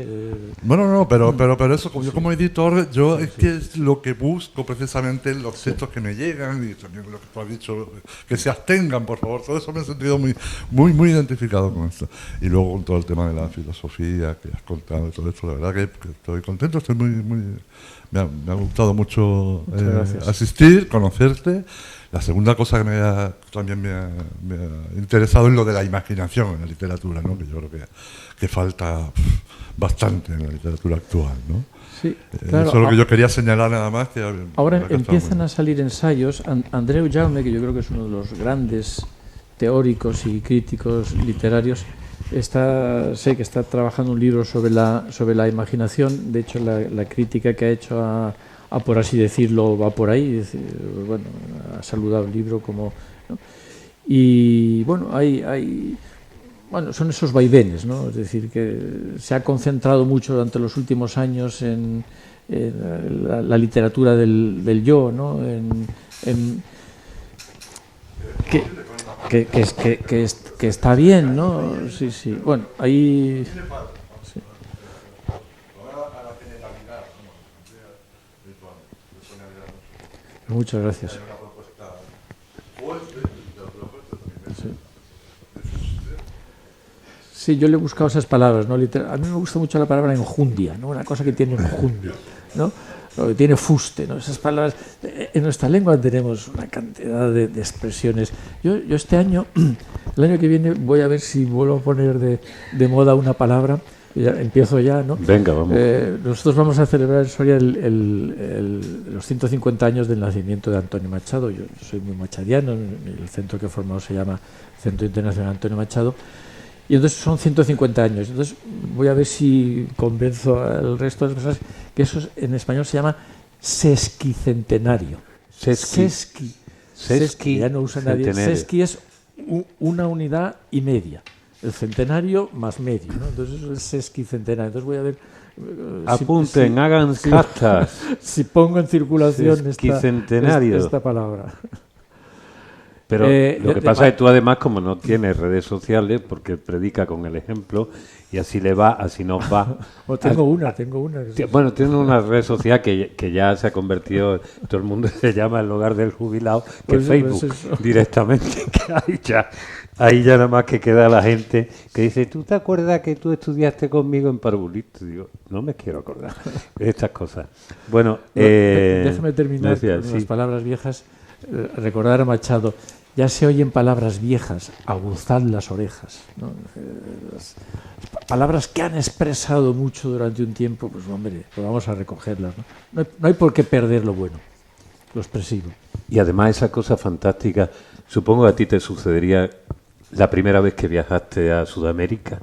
Bueno, pero eso, yo como editor, yo es que es lo que busco precisamente en los textos que me llegan, y también lo que tú has dicho, que se abstengan, por favor. Todo eso me he sentido muy identificado con esto. Y luego con todo el tema de la filosofía que has contado y todo esto, la verdad que estoy contento, estoy me ha gustado mucho asistir, conocerte. La segunda cosa que también me ha interesado es lo de la imaginación en la literatura, ¿no? Que yo creo que falta bastante en la literatura actual, ¿no? Sí, claro. Eso es lo que yo quería señalar nada más. Ahora empiezan a salir ensayos. Andreu Jaume, que yo creo que es uno de los grandes teóricos y críticos literarios, sé que está trabajando un libro sobre la imaginación. De hecho, la crítica que ha hecho a por así decirlo, va por ahí. Bueno, ha saludado el libro como, ¿no? Y bueno, bueno, son esos vaivenes, ¿no? Es decir, que se ha concentrado mucho durante los últimos años en la literatura del yo, ¿no? Que está bien, ¿no? Sí. Bueno, ahí... Sí. Muchas gracias. Sí, yo le he buscado esas palabras, ¿no? A mí me gusta mucho la palabra enjundia, ¿no? Una cosa que tiene enjundia, ¿no? Lo que tiene fuste, ¿no? Esas palabras. En nuestra lengua tenemos una cantidad de expresiones. Yo este año, el año que viene, voy a ver si vuelvo a poner de moda una palabra. Empiezo ya, ¿no? Venga, vamos. Nosotros vamos a celebrar en Soria los 150 años del nacimiento de Antonio Machado. Yo soy muy machadiano, el centro que he formado se llama Centro Internacional Antonio Machado, Y entonces son 150 años. Entonces voy a ver si convenzo al resto de las personas que eso en español se llama sesquicentenario. Sesqui, ya no usa nadie. Sesqui es una unidad y media. El centenario más medio, ¿no? Entonces eso es sesquicentenario. Entonces voy a ver. Apunten, hagan cartas. Si pongo en circulación esta palabra. Pero lo que pasa es que tú además, como no tienes redes sociales, porque predica con el ejemplo, y así le va, así nos va. Tengo una. Bueno, tiene una red social que ya se ha convertido, todo el mundo se llama el hogar del jubilado, que es Facebook, directamente, que ahí ya nada más que queda la gente que dice, ¿tú te acuerdas que tú estudiaste conmigo en Parvulito? Digo, no me quiero acordar de estas cosas. Bueno, déjame terminar con las palabras viejas. Recordar a Machado, ya se oyen palabras viejas, aguzad las orejas, ¿no? Las palabras que han expresado mucho durante un tiempo, pues hombre, pues vamos a recogerlas, ¿no? No hay por qué perder lo bueno, lo expresivo. Y además esa cosa fantástica, supongo que a ti te sucedería la primera vez que viajaste a Sudamérica,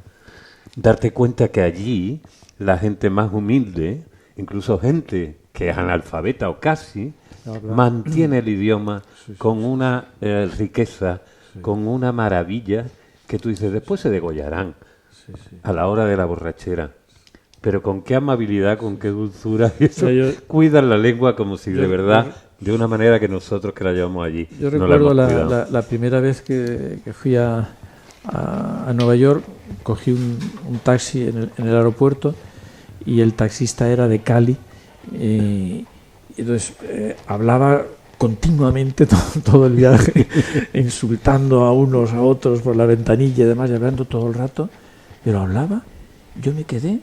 darte cuenta que allí la gente más humilde, incluso gente que es analfabeta o casi, mantiene el idioma con una riqueza, con una maravilla, que tú dices, después se degollarán a la hora de la borrachera. Pero con qué amabilidad, con qué dulzura, y eso, cuidan la lengua como si de verdad, de una manera que nosotros que la llevamos allí. Yo recuerdo la primera vez que fui a Nueva York, cogí un taxi en el aeropuerto y el taxista era de Cali. Entonces hablaba continuamente todo el viaje, insultando a unos a otros por la ventanilla y demás, y hablando todo el rato, pero hablaba, yo me quedé,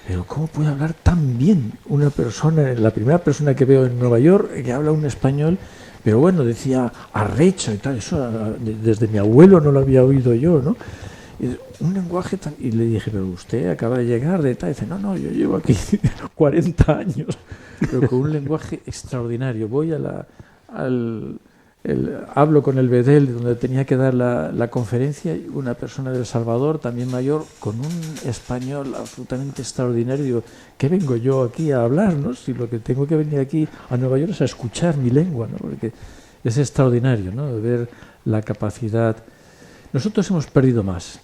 pero ¿cómo puede hablar tan bien una persona, la primera persona que veo en Nueva York, que habla un español, pero bueno, decía arrecho y tal, eso desde mi abuelo no lo había oído yo, ¿no? Un lenguaje tan... Y le dije, pero usted acaba de llegar de tal. Y dice, no, yo llevo aquí 40 años. Pero con un lenguaje extraordinario. Voy hablo con el Bedel, donde tenía que dar la conferencia, y una persona de El Salvador, también mayor, con un español absolutamente extraordinario. Digo, ¿qué vengo yo aquí a hablar, no? Si lo que tengo que venir aquí a Nueva York es a escuchar mi lengua, ¿no? Porque es extraordinario, ¿no? De ver la capacidad. Nosotros hemos perdido más.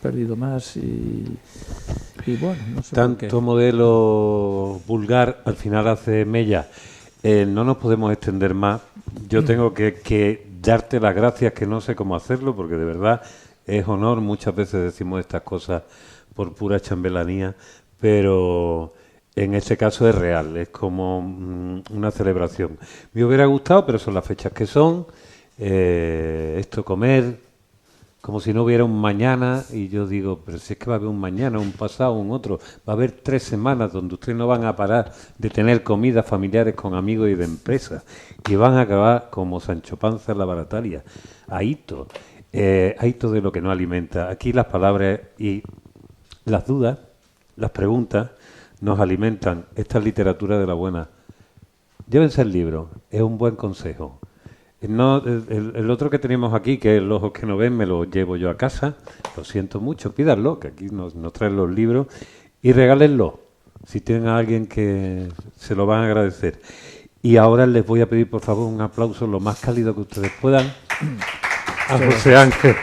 Perdido más y bueno, no sé tanto por qué. Modelo vulgar al final hace mella. No nos podemos extender más. Yo tengo que darte las gracias, que no sé cómo hacerlo, porque de verdad es honor. Muchas veces decimos estas cosas por pura chambelanías, pero en este caso es real, es como una celebración. Me hubiera gustado, pero son las fechas que son. Esto comer como si no hubiera un mañana, y yo digo, pero si es que va a haber un mañana, un pasado, un otro, va a haber 3 semanas donde ustedes no van a parar de tener comidas familiares con amigos y de empresas, y van a acabar como Sancho Panza en la barataria, ahito de lo que no alimenta. Aquí las palabras y las dudas, las preguntas nos alimentan. Esta es literatura de la buena. Llévense el libro, es un buen consejo. No, el otro que tenemos aquí, que es Los ojos que no ven, me lo llevo yo a casa. Lo siento mucho, pídanlo, que aquí nos traen los libros, y regálenlo. Si tienen a alguien que se lo van a agradecer. Y ahora les voy a pedir, por favor, un aplauso lo más cálido que ustedes puedan a José Ángel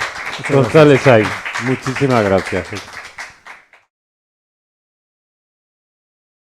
González Sainz. Muchísimas gracias.